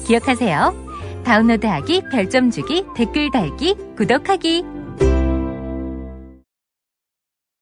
S7: 기억하세요. 다운로드하기, 별점 주기, 댓글 달기, 구독하기.